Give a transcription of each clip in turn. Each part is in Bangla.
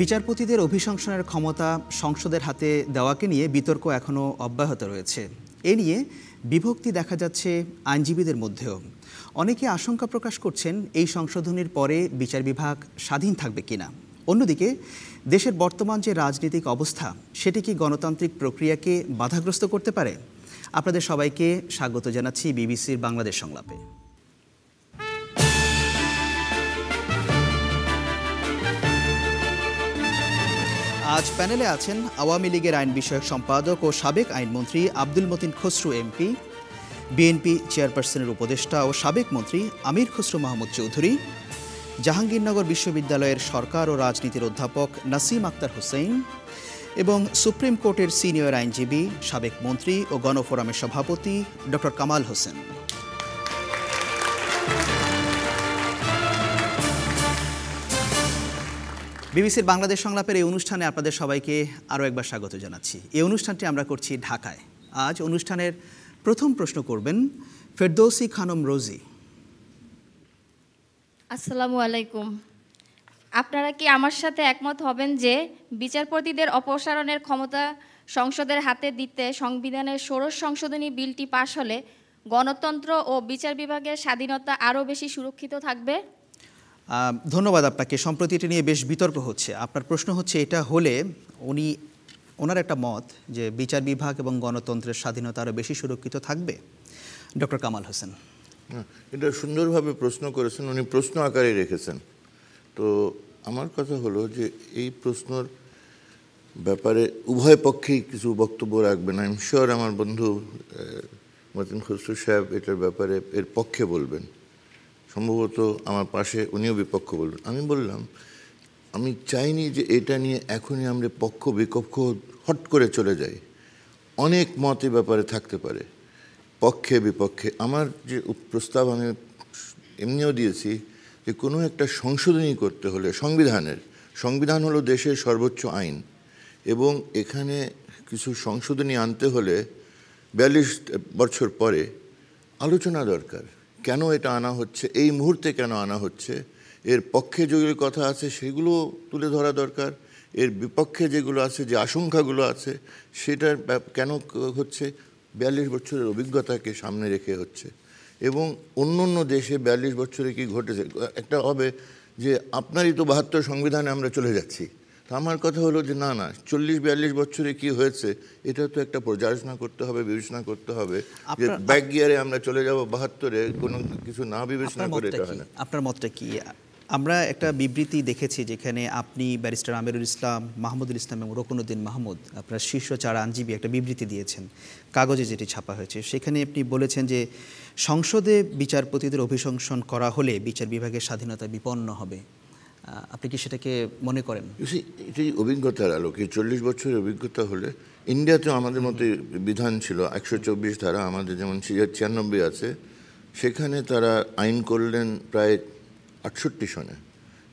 বিচারপতিদের অভিশংসনের ক্ষমতা সংসদের হাতে দেওয়াকে নিয়ে বিতর্ক এখনও অব্যাহত রয়েছে। এ নিয়ে বিভক্তি দেখা যাচ্ছে আইনজীবীদের মধ্যেও। অনেকে আশঙ্কা প্রকাশ করছেন এই সংশোধনীর পরে বিচার বিভাগ স্বাধীন থাকবে কিনা। অন্যদিকে দেশের বর্তমান যে রাজনৈতিক অবস্থা সেটি কি গণতান্ত্রিক প্রক্রিয়াকে বাধাগ্রস্ত করতে পারে? আপনাদের সবাইকে স্বাগত জানাচ্ছি বিবিসির বাংলাদেশ সংলাপে। আজ প্যানেলে আছেন আওয়ামী লীগের আইন বিষয়ক সম্পাদক ও সাবেক আইনমন্ত্রী আব্দুল মতিন খসরু এমপি, বিএনপি চেয়ারপারসনের উপদেষ্টা ও সাবেক মন্ত্রী আমির খসরু মাহমুদ চৌধুরী, জাহাঙ্গীরনগর বিশ্ববিদ্যালয়ের সরকার ও রাজনীতির অধ্যাপক নাসিম আক্তার হোসেন এবং সুপ্রিম কোর্টের সিনিয়র আইনজীবী, সাবেক মন্ত্রী ও গণফোরামের সভাপতি ডক্টর কামাল হোসেন। বিবিসির বাংলাদেশ সংলাপের এই অনুষ্ঠানে আপনাদের সবাইকে আরও একবার স্বাগত জানাচ্ছি। এই অনুষ্ঠানটি আমরা করছি ঢাকায়। আজ অনুষ্ঠানের প্রথম প্রশ্ন করবেন ফেরদৌসী খানম রোজি। আসসালামু আলাইকুম। আপনারা কি আমার সাথে একমত হবেন যে বিচারপতিদের অপসারণের ক্ষমতা সংসদের হাতে দিতে সংবিধানের ষোড়শ সংশোধনী বিলটি পাশ হলে গণতন্ত্র ও বিচার বিভাগের স্বাধীনতা আরও বেশি সুরক্ষিত থাকবে? ধন্যবাদ আপনাকে। সম্প্রতি এটা নিয়ে বেশ বিতর্ক হচ্ছে। আপনার প্রশ্ন হচ্ছে এটা হলে ওনার একটা মত যে বিচার বিভাগ এবং গণতন্ত্রের স্বাধীনতা আরও বেশি সুরক্ষিত থাকবে। ডক্টর কামাল হোসেন। এটা সুন্দরভাবে প্রশ্ন করেছেন, উনি প্রশ্ন আকারে রেখেছেন। তো আমার কথা হলো যে এই প্রশ্নর ব্যাপারে উভয় পক্ষেই কিছু বক্তব্য রাখবেন। আই এম শিওর আমার বন্ধু মতিন খসরু সাহেব এটার ব্যাপারে এর পক্ষে বলবেন, সম্ভবত আমার পাশে উনিও বিপক্ষ বলবেন। আমি বললাম আমি চাইনি যে এটা নিয়ে এখনই আমরা পক্ষ বিপক্ষ হট করে চলে যাই। অনেক মত এ ব্যাপারে থাকতে পারে, পক্ষে বিপক্ষে। আমার যে প্রস্তাব আমি এমনিও দিয়েছি যে কোনো একটা সংশোধনী করতে হলে সংবিধান হলো দেশের সর্বোচ্চ আইন, এবং এখানে কিছু সংশোধনী আনতে হলে 42 বছর পরে আলোচনা দরকার। কেন এটা আনা হচ্ছে, এই মুহূর্তে কেন আনা হচ্ছে, এর পক্ষে যেগুলো কথা আছে সেগুলো তুলে ধরা দরকার, এর বিপক্ষে যেগুলো আছে, যে আশঙ্কাগুলো আছে সেটার কেন হচ্ছে, 42 বছরের অভিজ্ঞতাকে সামনে রেখে হচ্ছে। এবং অন্য দেশে 42 বছরে কি ঘটেছে, একটা হবে যে আপনারই তো 72 সংবিধানে আমরা চলে যাচ্ছি। তো আমার কথা হলো যে না 40-42 বছরে কি হয়েছে এটা তো একটা পর্যালোচনা করতে হবে, বিবেচনা করতে হবে। যে ব্যাক গিয়ারে আমরা চলে যাব 72-এ কোনো কিছু না বিবেচনা করে এটা হয় না। আপনার মতটা কি? আমরা একটা বিবৃতি দেখেছি যেখানে আপনি, ব্যারিস্টার আমিরুল ইসলাম, মাহমুদুল ইসলাম এবং রকুনুদ্দিন মাহমুদ, আপনার শীর্ষ 4 আইনজীবী একটা বিবৃতি দিয়েছেন, কাগজে যেটি ছাপা হয়েছে। সেখানে আপনি বলেছেন যে সংসদে বিচারপতিদের অভিশংসন করা হলে বিচার বিভাগের স্বাধীনতা বিপন্ন হবে। আপনি কি সেটাকে মনে করেন? এটাই অভিজ্ঞতার আলোকে 40 বছরের অভিজ্ঞতা হলে, ইন্ডিয়াতেও আমাদের মতো বিধান ছিল 124 ধারা, আমাদের যেমন 96 আছে, সেখানে তারা আইন করলেন প্রায় 68 সনে,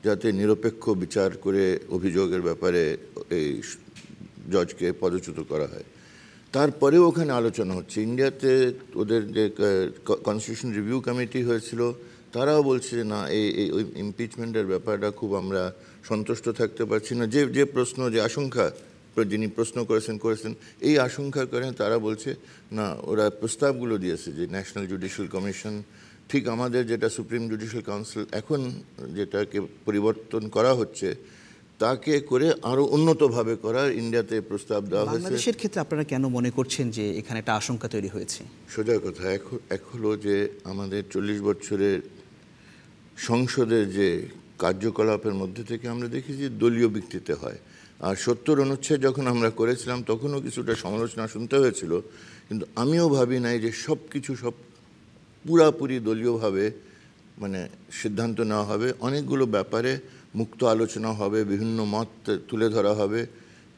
যাতে নিরপেক্ষ বিচার করে অভিযোগের ব্যাপারে এই জজকে পদচ্যুত করা হয়। তারপরেও ওখানে আলোচনা হচ্ছে। ইন্ডিয়াতে ওদের যে কনস্টিটিউশন রিভিউ কমিটি হয়েছিল, তারাও বলছে যে না, এই ইমপিচমেন্টের ব্যাপারটা খুব আমরা সন্তুষ্ট থাকতে পারছি না। যে প্রশ্ন, যে আশঙ্কা যিনি প্রশ্ন করেছেন এই আশঙ্কা করে তারা বলছে না, ওরা প্রস্তাবগুলো দিয়েছে যে ন্যাশনাল জুডিশিয়াল কমিশন, ঠিক আমাদের যেটা সুপ্রিম জুডিশিয়াল কাউন্সিল এখন যেটাকে পরিবর্তন করা হচ্ছে তাকে করে আরও উন্নতভাবে করার ইন্ডিয়াতে প্রস্তাব দেওয়া হয়েছে। বাংলাদেশের ক্ষেত্রে আপনারা কেন মনে করছেন যে এখানে একটা আশঙ্কা তৈরি হয়েছে? সোজা কথা, এক হলো যে আমাদের 40 বছরের সংসদের যে কার্যকলাপের মধ্যে থেকে আমরা দেখি যে দলীয় ভিত্তিতে হয়। আর 70 অনুচ্ছেদ যখন আমরা করেছিলাম তখনও কিছুটা সমালোচনা শুনতে হয়েছিল, কিন্তু আমিও ভাবি নাই যে সব পুরাপুরি দলীয়ভাবে মানে সিদ্ধান্ত নেওয়া হবে। অনেকগুলো ব্যাপারে মুক্ত আলোচনা হবে, বিভিন্ন মত তুলে ধরা হবে।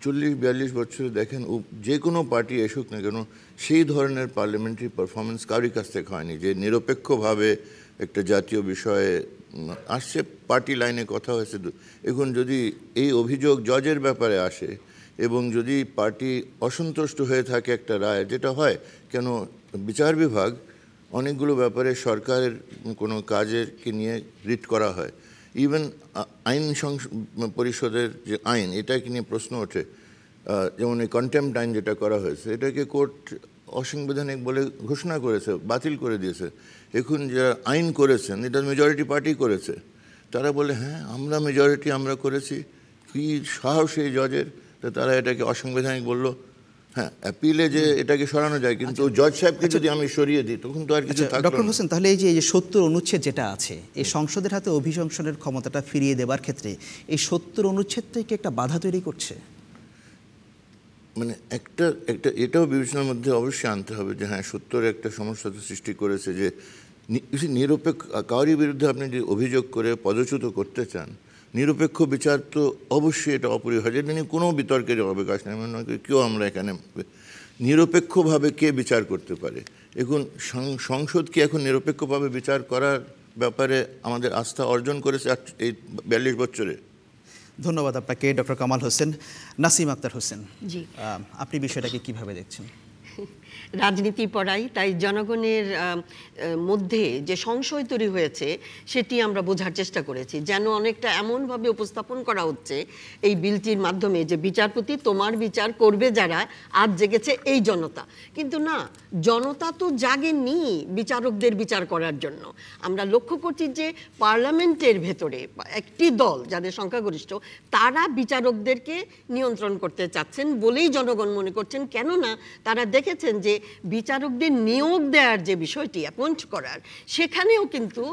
40-42 বছরে দেখেন যে কোনো পার্টি এসুক না কেন, সেই ধরনের পার্লামেন্টারি পারফরমেন্স কারোর কাছ থেকে হয়নি যে নিরপেক্ষভাবে একটা জাতীয় বিষয়ে আসছে, পার্টি লাইনে কথা হয়েছে। এখন যদি এই অভিযোগ জজের ব্যাপারে আসে এবং যদি পার্টি অসন্তুষ্ট হয়ে থাকে একটা রায়, যেটা হয় কেন বিচার বিভাগ অনেকগুলো ব্যাপারে সরকারের কোনো কাজেরকে নিয়ে রিট করা হয়, ইভেন আইন পরিষদের যে আইন এটাকে নিয়ে প্রশ্ন ওঠে, যেমন এই কন্টেম্পট আইন যেটা করা হয়েছে এটাকে কোর্ট অসাংবিধানিক বলে ঘোষণা করেছে, বাতিল করে দিয়েছে। এখন যারা আইন করেছেন এটা মেজরিটি পার্টি করেছে, তারা বলে হ্যাঁ আমরা মেজরিটি আমরা করেছি, কি সাহস এই জজের, তো তারা এটাকে অসাংবিধানিক বললো। হ্যাঁ, অ্যাপিলে যে এটাকে সরানো যায়, কিন্তু জজ সাহেবকে যদি আমি সরিয়ে দিই তখন তো আর কিছু থাকলো না। ডক্টর হোসেন, তাহলে এই যে 70 অনুচ্ছেদ যেটা আছে, এই সংসদের হাতে অভিশংসনের ক্ষমতাটা ফিরিয়ে দেওয়ার ক্ষেত্রে এই 70 অনুচ্ছেদটাই কি একটা বাধা তৈরি করছে? মানে একটা এটাও বিবেচনার মধ্যে অবশ্যই আনতে হবে যে হ্যাঁ 70 একটা সমস্যা তো সৃষ্টি করেছে, যে নিরপেক্ষ কারোর বিরুদ্ধে আপনি যদি অভিযোগ করে পদচ্যুত করতে চান, নিরপেক্ষ বিচার তো অবশ্যই এটা অপরিহার্য, এটা নিয়ে কোনো বিতর্কের অবকাশ নেই। মনে হয় কেউ আমরা এখানে নিরপেক্ষভাবে কে বিচার করতে পারে? এখন সংসদ কি এখন নিরপেক্ষভাবে বিচার করার ব্যাপারে আমাদের আস্থা অর্জন করেছে এই 42 বছরে? ধন্যবাদ আপনাকে ডক্টর কামাল হোসেন। নাসিম আক্তার হোসেন, জি, আপনি বিষয়টাকে কিভাবে দেখছেন? রাজনীতি পড়াই, তাই জনগণের মধ্যে যে সংশয় তৈরি হয়েছে সেটি আমরা বোঝার চেষ্টা করেছি। যেন অনেকটা এমনভাবে উপস্থাপন করা হচ্ছে এই বিলটির মাধ্যমে যে বিচারপতি তোমার বিচার করবে যারা, আজ জেগেছে এই জনতা। কিন্তু না, জনতা তো জাগেনি বিচারকদের বিচার করার জন্য। আমরা লক্ষ্য করছি যে পার্লামেন্টের ভেতরে একটি দল যাদের সংখ্যাগরিষ্ঠ, তারা বিচারকদেরকে নিয়ন্ত্রণ করতে চাচ্ছেন বলেই জনগণ মনে করছেন। কেননা তারা দেখেছেন যে বিচারকদের নিয়োগ দেওয়ার যে বিষয়টি, অ্যাপয়েন্ট করার, সেখানেও কিন্তু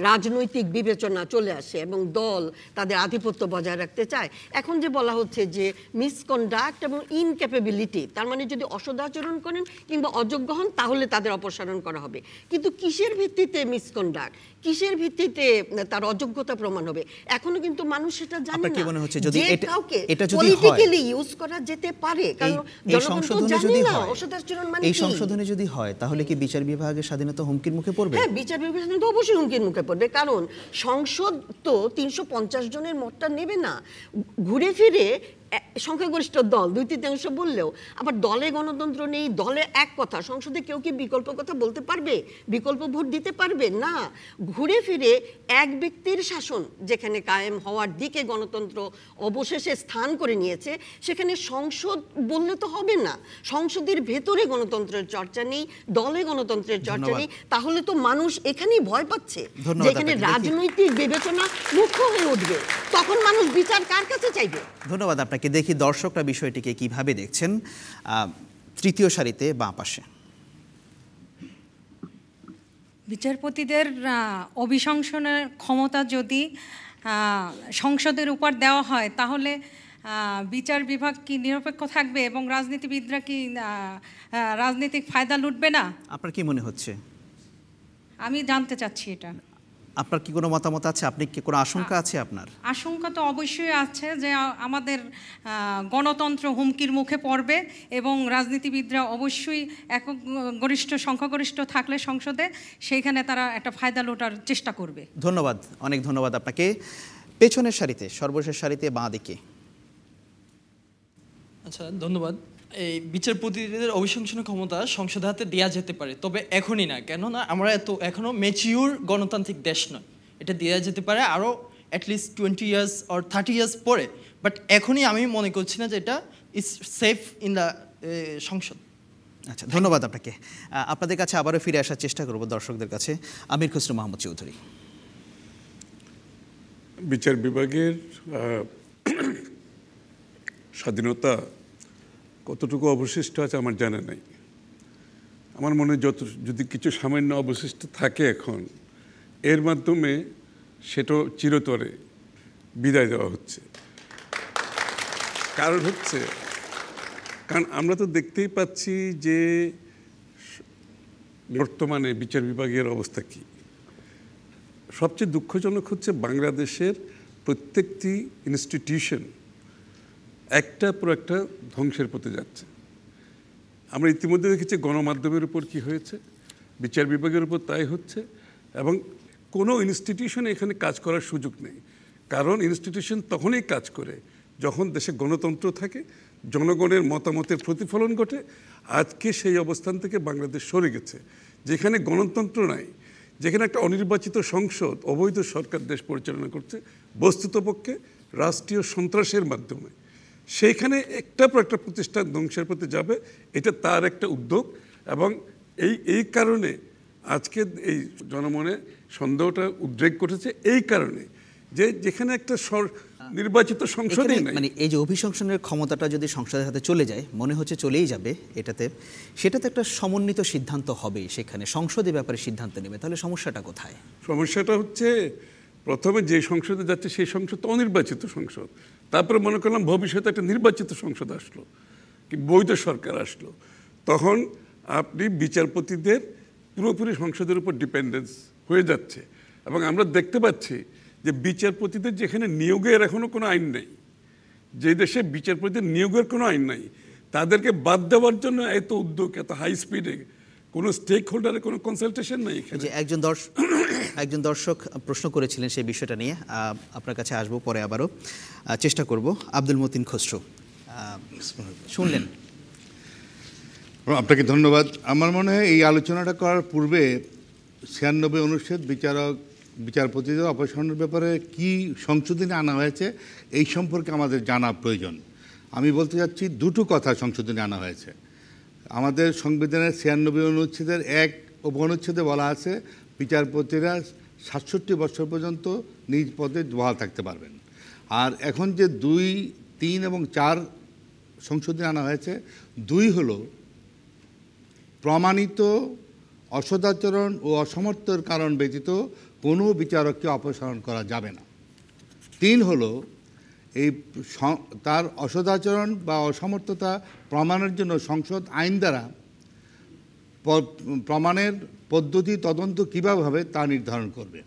রাজনৈতিক বিবেচনা চলে আসে এবং দল তাদের আধিপত্য বজায় রাখতে চায়। এখন যে বলা হচ্ছে যে মিসকন্ডাক্ট এবং ইনক্যাপেবিলিটি, তার মানে যদি অসদাচরণ করেন কিংবা অযোগ্য হন তাহলে তাদের অপসারণ করা হবে। কিন্তু কিসের ভিত্তিতে মিসকন্ডাক্ট, কিসের ভিত্তিতে তার অযোগ্যতা প্রমাণ হবে, এখনো কিন্তু মানুষ সেটা জানে না। মনে হচ্ছে যদি কাউকে এটা যদি পলিটিক্যালি ইউজ করা যেতে পারে, কারণ জনগণ তো জানে না অসদাচরণ মানে কি। এই সংশোধনে যদি হয় তাহলে কি বিচার বিভাগের স্বাধীনতা হুমকির মুখে পড়বে? হ্যাঁ, বিচার বিভাগের স্বাধীনতা অবশ্যই হুমকির মুখে পড়বে। কারণ সংসদ তো 350 জনের মতটা নেবে না। ঘুরে ফিরে সংখ্যাগরিষ্ঠ দল 2/3 বললেও আবার দলে গণতন্ত্র নেই, দলে এক কথা। সংসদে কেউ কি বিকল্প কথা বলতে পারবে? বিকল্প ভোট দিতে পারবে না। ঘুরে ফিরে এক ব্যক্তির শাসন যেখানে কায়েম হওয়ার দিকে গণতন্ত্র অবশেষে স্থান করে নিয়েছে, সেখানে সংসদ বললে তো হবে না। সংসদের ভেতরে গণতন্ত্রের চর্চা নেই, দলে গণতন্ত্রের চর্চা নেই, তাহলে তো মানুষ এখানেই ভয় পাচ্ছে যেখানে রাজনৈতিক বিবেচনা মুখ্য হয়ে উঠবে, তখন মানুষ বিচার কার কাছে চাইবে? ধন্যবাদ আপনাকে। দেখি দর্শকরা বিষয়টিকে কিভাবে দেখছেন। তৃতীয় সারিতে বাঁ পাশে। বিচারপতিদের অভিশংসনের ক্ষমতা যদি সংসদের উপর দেওয়া হয় তাহলে বিচার বিভাগ কি নিরপেক্ষ থাকবে এবং রাজনীতিবিদরা কি রাজনৈতিক ফায়দা লুটবে না? আপনার কি মনে হচ্ছে? আমি জানতে চাচ্ছি এটা। আপনার কি কোনো মতামত আছে? আপনি কি কোনো আশঙ্কা আছে আপনার? আশঙ্কা তো অবশ্যই আছে যে আমাদের গণতন্ত্র হুমকির মুখে পড়বে এবং রাজনীতিবিদরা অবশ্যই সংখ্যাগরিষ্ঠ থাকলে সংসদে সেইখানে তারা একটা ফায়দা লোটার চেষ্টা করবে। ধন্যবাদ, অনেক ধন্যবাদ আপনাকে। পেছনের সারিতে, সর্বশেষ সারিতে বাঁ দিকে। আচ্ছা, ধন্যবাদ। এই বিচারপতিদের অভিশংসনের ক্ষমতা সংসদের হাতে দেওয়া যেতে পারে, তবে এখনই না। কেননা আমরা এখনো ম্যাচিউর গণতান্ত্রিক দেশ নয়। এটা দেওয়া যেতে পারে আরও অ্যাটলিস্ট 20 ইয়ার্স অর 30 ইয়ার্স পরে, বাট এখনই আমি মনে করছি না যে এটা ইজ সেফ ইন দ্য সংসদ। আচ্ছা, ধন্যবাদ আপনাকে। আপনাদের কাছে আবারও ফিরে আসার চেষ্টা করব দর্শকদের কাছে। আমির খসরু মাহমুদ চৌধুরী, বিচার বিভাগের স্বাধীনতা কতটুকু অবশিষ্ট আছে আমার জানা নাই। আমার মনে হয় যদি কিছু সামান্য অবশিষ্ট থাকে এখন, এর মাধ্যমে সেটা চিরতরে বিদায় দেওয়া হচ্ছে। কারণ আমরা তো দেখতেই পাচ্ছি যে বর্তমানে বিচার বিভাগের অবস্থা কি। সবচেয়ে দুঃখজনক হচ্ছে বাংলাদেশের প্রত্যেকটি ইনস্টিটিউশন একটার পর একটা ধ্বংসের পথে যাচ্ছে। আমরা ইতিমধ্যে দেখেছি গণমাধ্যমের উপর কি হয়েছে, বিচার বিভাগের উপর তাই হচ্ছে, এবং কোনো ইনস্টিটিউশন এখানে কাজ করার সুযোগ নেই। কারণ ইনস্টিটিউশন তখনই কাজ করে যখন দেশে গণতন্ত্র থাকে, জনগণের মতামতের প্রতিফলন ঘটে। আজকে সেই অবস্থান থেকে বাংলাদেশ সরে গেছে। যেখানে গণতন্ত্র নাই, যেখানে একটা অনির্বাচিত সংসদ অবৈধ সরকার দেশ পরিচালনা করছে বস্তুতপক্ষে রাষ্ট্রীয় সন্ত্রাসের মাধ্যমে, সেইখানে একটার পর একটা প্রতিষ্ঠান ধ্বংসের পথে যাবে, এটা তার একটা উদ্যোগ। এবং এই কারণে আজকে এই জনমনে সন্দেহটা উদ্রেক করেছে, এই কারণে যে যেখানে একটা নির্বাচিত সংসদই নাই, মানে এই যে অভিশংসনের ক্ষমতাটা যদি সংসদের হাতে চলে যায়, মনে হচ্ছে চলেই যাবে সেটাতে একটা সমন্বিত সিদ্ধান্ত হবে, সেখানে সংসদে ব্যাপারে সিদ্ধান্ত নেবে, তাহলে সমস্যাটা কোথায়? সমস্যাটা হচ্ছে প্রথমে যে সংসদে যাচ্ছে সেই সংসদ তো অনির্বাচিত সংসদ, তারপরে মনে করলাম ভবিষ্যতে একটা নির্বাচিত সংসদ আসলো, কি বৈধ সরকার আসলো, তখন আপনি বিচারপতিদের পুরোপুরি সংসদের উপর ডিপেন্ডেন্স হয়ে যাচ্ছে। এবং আমরা দেখতে পাচ্ছি যে বিচারপতিদের যেখানে নিয়োগের এখনো কোনো আইন নেই, যে দেশে বিচারপতিদের নিয়োগের কোনো আইন নাই, তাদেরকে বাদ দেওয়ার জন্য এত উদ্যোগ, এত হাই স্পিডে, কোনো স্টেক হোল্ডারের কোনো কনসালটেশন নেই। যে একজন দর্শক প্রশ্ন করেছিলেন সেই বিষয়টা নিয়ে, আপনার কাছে আসবো পরে, আবারও চেষ্টা করব। আব্দুল মতিন খসরু, শুনলেন? আপনাকে ধন্যবাদ। আমার মনে হয় এই আলোচনাটা করার পূর্বে 96 অনুচ্ছেদ বিচারপতিদের অপসারণের ব্যাপারে কি সংশোধনী আনা হয়েছে এই সম্পর্কে আমাদের জানা প্রয়োজন। আমি বলতে চাচ্ছি দুটো কথা সংশোধনী আনা হয়েছে। আমাদের সংবিধানের 96 অনুচ্ছেদের 1 উপনুচ্ছেদে বলা আছে বিচারপতিরা 67 বছর পর্যন্ত নিজ পদে বহাল থাকতে পারবেন। আর এখন যে 2, 3 এবং 4 সংশোধনী আনা হয়েছে, 2 হলো প্রমাণিত অসদাচরণ ও অসমর্থর কারণ ব্যতীত কোনো বিচারককে অপসারণ করা যাবে না। 3 হলো এই তার অসদাচরণ বা অসমর্থতা প্রমাণের জন্য সংসদ আইন দ্বারা প্রমাণের পদ্ধতি তদন্ত কীভাবে হবে তা নির্ধারণ করবে।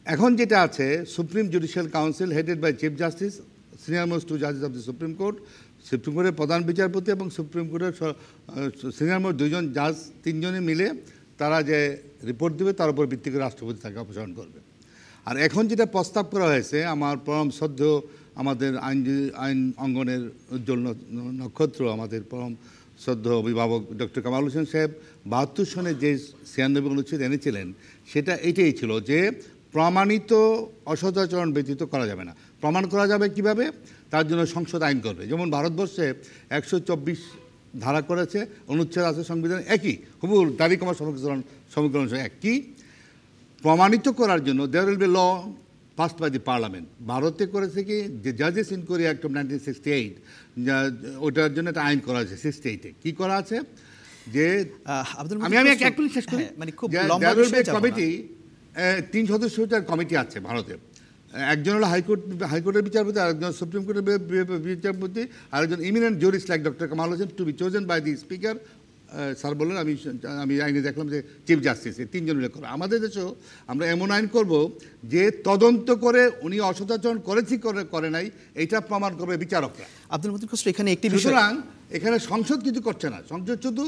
এখন যেটা আছে, supreme judicial council headed by chief justice, senior most 2 জাজেস of the supreme court, supreme কোর্টের প্রধান বিচারপতি এবং সুপ্রিম কোর্টের সিনিয়র মোস্ট 2 জন জাজ, 3 জনে মিলে তারা যে রিপোর্ট দেবে তার উপর ভিত্তি করে রাষ্ট্রপতি তাকে অপসারণ করবে। আর এখন যেটা প্রস্তাব করা হয়েছে, আমার পরম শ্রদ্ধেয় আমাদের আইন অঙ্গনের উজ্জ্বল নক্ষত্র, আমাদের পরম শ্রদ্ধেয় অভিভাবক ডক্টর কামাল হোসেন সাহেব 72 সনে যে 96 অনুচ্ছেদ এনেছিলেন, সেটা এটাই ছিল যে প্রমাণিত অসদাচরণ ব্যতীত করা যাবে না। প্রমাণ করা যাবে কিভাবে? তার জন্য সংসদ আইন করবে। যেমন ভারতবর্ষে 124 ধারা করেছে, অনুচ্ছেদ আছে সংবিধান একই, হুবহু দাড়ি কমা সমীকরণ একই। প্রমাণিত করার জন্য there will be law passed by the parliament. ভারতে করেছে কি, যে জাজেস ইনকোয়ারি অ্যাক্ট অফ 1968, ওটার জন্য একটা আইন করা আছে 68-এ। কী করা আছে যে আমি এক মিনিট শেষ করি। কমিটি 3 সদস্যের কমিটি আছে ভারতে। একজন হলো হাইকোর্টের বিচারপতি, আরেকজন সুপ্রিম কোর্টের বিচারপতি, আরেকজন eminent jurist like doctor Kamal Hossain to be chosen by the speaker. Sir বললেন, আমি আইনে দেখলাম যে চিফ জাস্টিস, এই 3 জন মিলে করে। আমাদের দেশেও আমরা এমন আইন করব যে তদন্ত করে উনি অসদাচরণ করেছি করে নাই এইটা প্রমাণ করবে বিচারকরা। আব্দুল মতিন খসরু, এখানে একটি বিষয়, সুতরাং এখানে সংসদ কিছু করছে না, সংসদ শুধু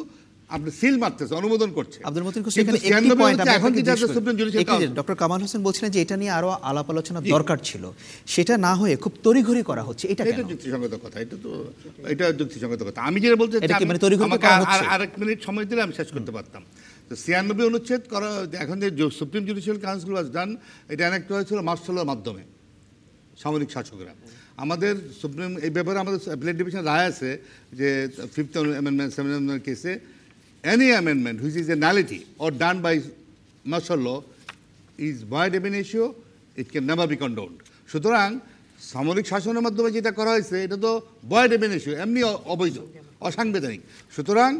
আপনি সিল মারতেছে, অনুমোদন করছে। আব্দুল মতিন খসরু, এখানে একটি পয়েন্ট এখন ডক্টর কামাল হোসেন বলছিলেন যে এটা নিয়ে আরো আলাপ আলোচনা দরকার ছিল, সেটা না হয়ে খুব তড়িঘড়ি করা হচ্ছে, এটা যুক্তিসঙ্গত কথা। এটা যুক্তিসঙ্গত কথা। আমি যেটা বলতে আরেক মিনিট সময় দিলে আমি শেষ করতে পারতাম। তো 96 অনুচ্ছেদ করা, এখন যে সুপ্রিম জুডিশিয়াল কাউন্সিল ওয়াজ ডান, এটা অ্যানেক্ট হয়েছিল মার্শাল লর মাধ্যমে, সামরিক শাসকরা। আমাদের সুপ্রিম এই ব্যাপারে আমাদের অ্যাপিলেট ডিভিশন রায় আছে যে 5th amendment 7th amendment কেসে any amendment which is a nullity or done by martial law is void ab initio, it can never be condoned. সুতরাং সামরিক শাসনের মাধ্যমে যেটা করা হয়েছে এটা তো void ab initio, এমনি অবৈধ, অসাংবিধানিক। সুতরাং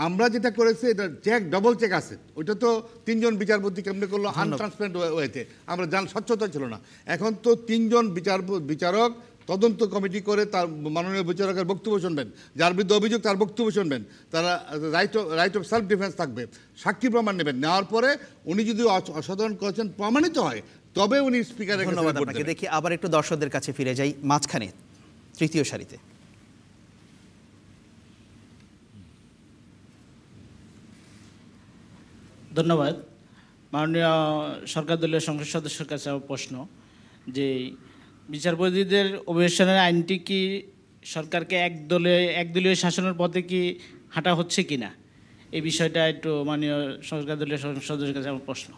আমরা যেটা করেছি এটা ডবল চেক আছে। ওইটা তো 3 জন বিচারপতি কেমনে করলো আনট্রান্সপারেন্ট ওয়েতে, আমরা স্বচ্ছতা ছিল না। এখন তো 3 জন বিচারক তদন্ত কমিটি করে তার মাননীয় বিচারকের বক্তব্য শুনবেন, যার বিরুদ্ধে অভিযোগ তার বক্তব্য শুনবেন, তারা রাইট অফ সেলফ ডিফেন্স থাকবে, সাক্ষী প্রমাণ নেবেন। নেওয়ার পরে উনি যদি অসাধারণ করেছেন প্রমাণিত হয় তবে উনি স্পিকারের কাছে রিপোর্ট দেবেন। দেখি আবার একটু দর্শকদের কাছে ফিরে যাই, মাঝখানে তৃতীয় সারিতে। ধন্যবাদ। মাননীয় সরকার দলীয় সংসদ সদস্যের কাছে আমার প্রশ্ন যে বিচারপতিদের অভিশংসনের আইনটি কি সরকারকে একদলীয় শাসনের পথে কি হাঁটা হচ্ছে কিনা, এই বিষয়টা একটু মাননীয় সরকার দলীয় সদস্যের কাছে আমার প্রশ্ন।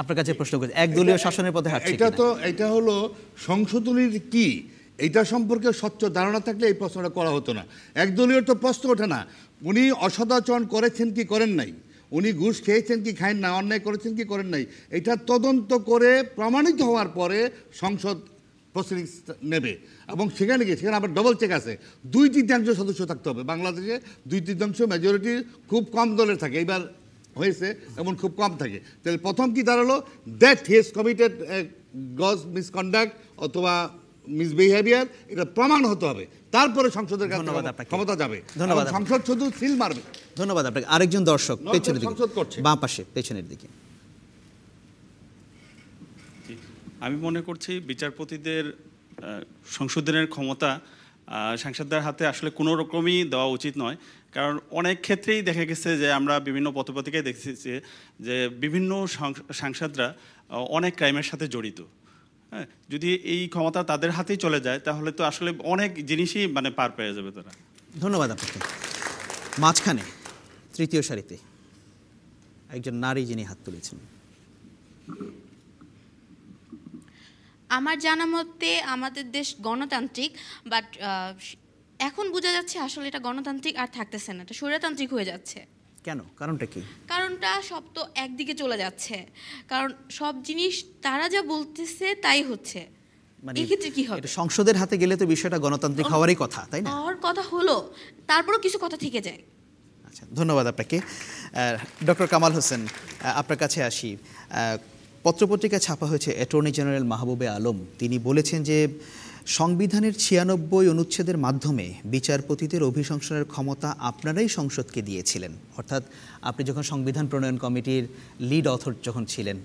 আপনার কাছে প্রশ্ন করছি, একদলীয় শাসনের পথে হাঁটছে এটা কিনা? তো এটা হলো সংশোধনীর কি এটা সম্পর্কে স্বচ্ছ ধারণা থাকলে এই প্রশ্নটা করা হতো না। একদলীয় তো প্রশ্ন ওঠে না। উনি অসদাচরণ করেছেন কি করেন নাই, উনি ঘুষ খেয়েছেন কি খায়েন না, অন্যায় করেছেন কি করেন নাই, এটা তদন্ত করে প্রমাণিত হওয়ার পরে সংসদ প্রসিডিংস নেবে। এবং সেখানে গিয়ে সেখানে আবার ডবল চেক আছে, 2/3 সদস্য থাকতে হবে। বাংলাদেশে 2/3 মেজরিটি খুব কম দলের থাকে, এইবার হয়েছে এমন খুব কম থাকে। তাহলে প্রথম কি দাঁড়ালো, that he has committed gross misconduct অথবা মিসবিহেভিয়ার, এটা প্রমাণ হতে হবে, তারপরে সংসদের কাছে ক্ষমতা যাবে। ধন্যবাদ। সংসদ শুধু সিল মারবে। ধন্যবাদ আপনাকে। আরেকজন দর্শক পেছনের দিকে, সংসদ করছে। বাম পাশে পেছনের দিকে। আমি মনে করছি বিচারপতিদের সংশোধনের ক্ষমতা সাংসদদের হাতে আসলে কোনো রকমই দেওয়া উচিত নয়। কারণ অনেক ক্ষেত্রেই দেখা গেছে যে আমরা বিভিন্ন পত্রপত্রিকায় দেখেছি যে বিভিন্ন সাংসদরা অনেক ক্রাইমের সাথে জড়িত। হ্যাঁ, যদি এই ক্ষমতা তাদের হাতেই চলে যায় তাহলে তো আসলে অনেক জিনিসই মানে পার পেয়ে যাবে তারা। ধন্যবাদ আপনাকে। মাঝখানে তৃতীয় সারিতে একজন নারী যিনি হাত তুলেছেন। আমার জানা মতে আমাদের দেশ গণতান্ত্রিক, বাট এখন বোঝা যাচ্ছে আসলে এটা গণতান্ত্রিক আর থাকতেছে না, এটা স্বৈরতান্ত্রিক হয়ে যাচ্ছে। কেন? কারণটা কি? কারণটা সব তো একদিকে চলে যাচ্ছে, কারণ সব জিনিস তারা যা বলতেছে তাই হচ্ছে। মানে এই ক্ষেত্রে কি হবে? এটা সংসদের হাতে গেলে তো বিষয়টা গণতান্ত্রিক হওয়ারই কথা, তাই না? হওয়ার কথা হলো, তারপরও কিছু কথা থেকে যায়। আচ্ছা, ধন্যবাদ আপনাকে। ডক্টর কামাল হোসেন, আপনার কাছে আসি। পত্রপত্রিকায় ছাপা হয়েছে অ্যাটর্নি জেনারেল মাহবুবে আলম, তিনি বলেছেন যে সংবিধানের 96 অনুচ্ছেদের মাধ্যমে বিচারপতিদের অভিশংসনের ক্ষমতা আপনারাই সংসদকে দিয়েছিলেন। অর্থাৎ আপনি যখন সংবিধান প্রণয়ন কমিটির লিড অথর যখন ছিলেন,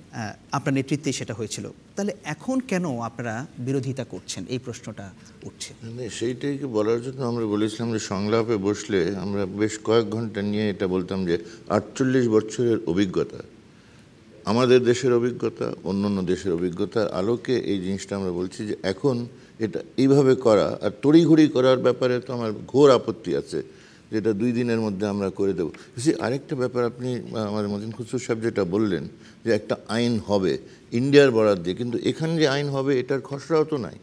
আপনার নেতৃত্বে সেটা হয়েছিল, তাহলে এখন কেন আপনারা বিরোধিতা করছেন, এই প্রশ্নটা উঠছে। সেইটাকে বলার জন্য আমরা বলেছিলাম যে সংলাপে বসলে আমরা বেশ কয়েক ঘন্টা নিয়ে এটা বলতাম যে 48 বছরের অভিজ্ঞতা, আমাদের দেশের অভিজ্ঞতা, অন্যান্য দেশের অভিজ্ঞতার আলোকে এই জিনিসটা আমরা বলছি যে এখন এটা এইভাবে করা আর তড়িঘড়ি করার ব্যাপারে তো আমার ঘোর আপত্তি আছে, যেটা 2 দিনের মধ্যে আমরা করে দেবো। আরেকটা ব্যাপার আপনি আমাদের মতিন খুসরো সাহেব যেটা বললেন যে একটা আইন হবে ইন্ডিয়ার বরাদ দিয়ে, কিন্তু এখানে যে আইন হবে এটার খসড়াও তো নাই,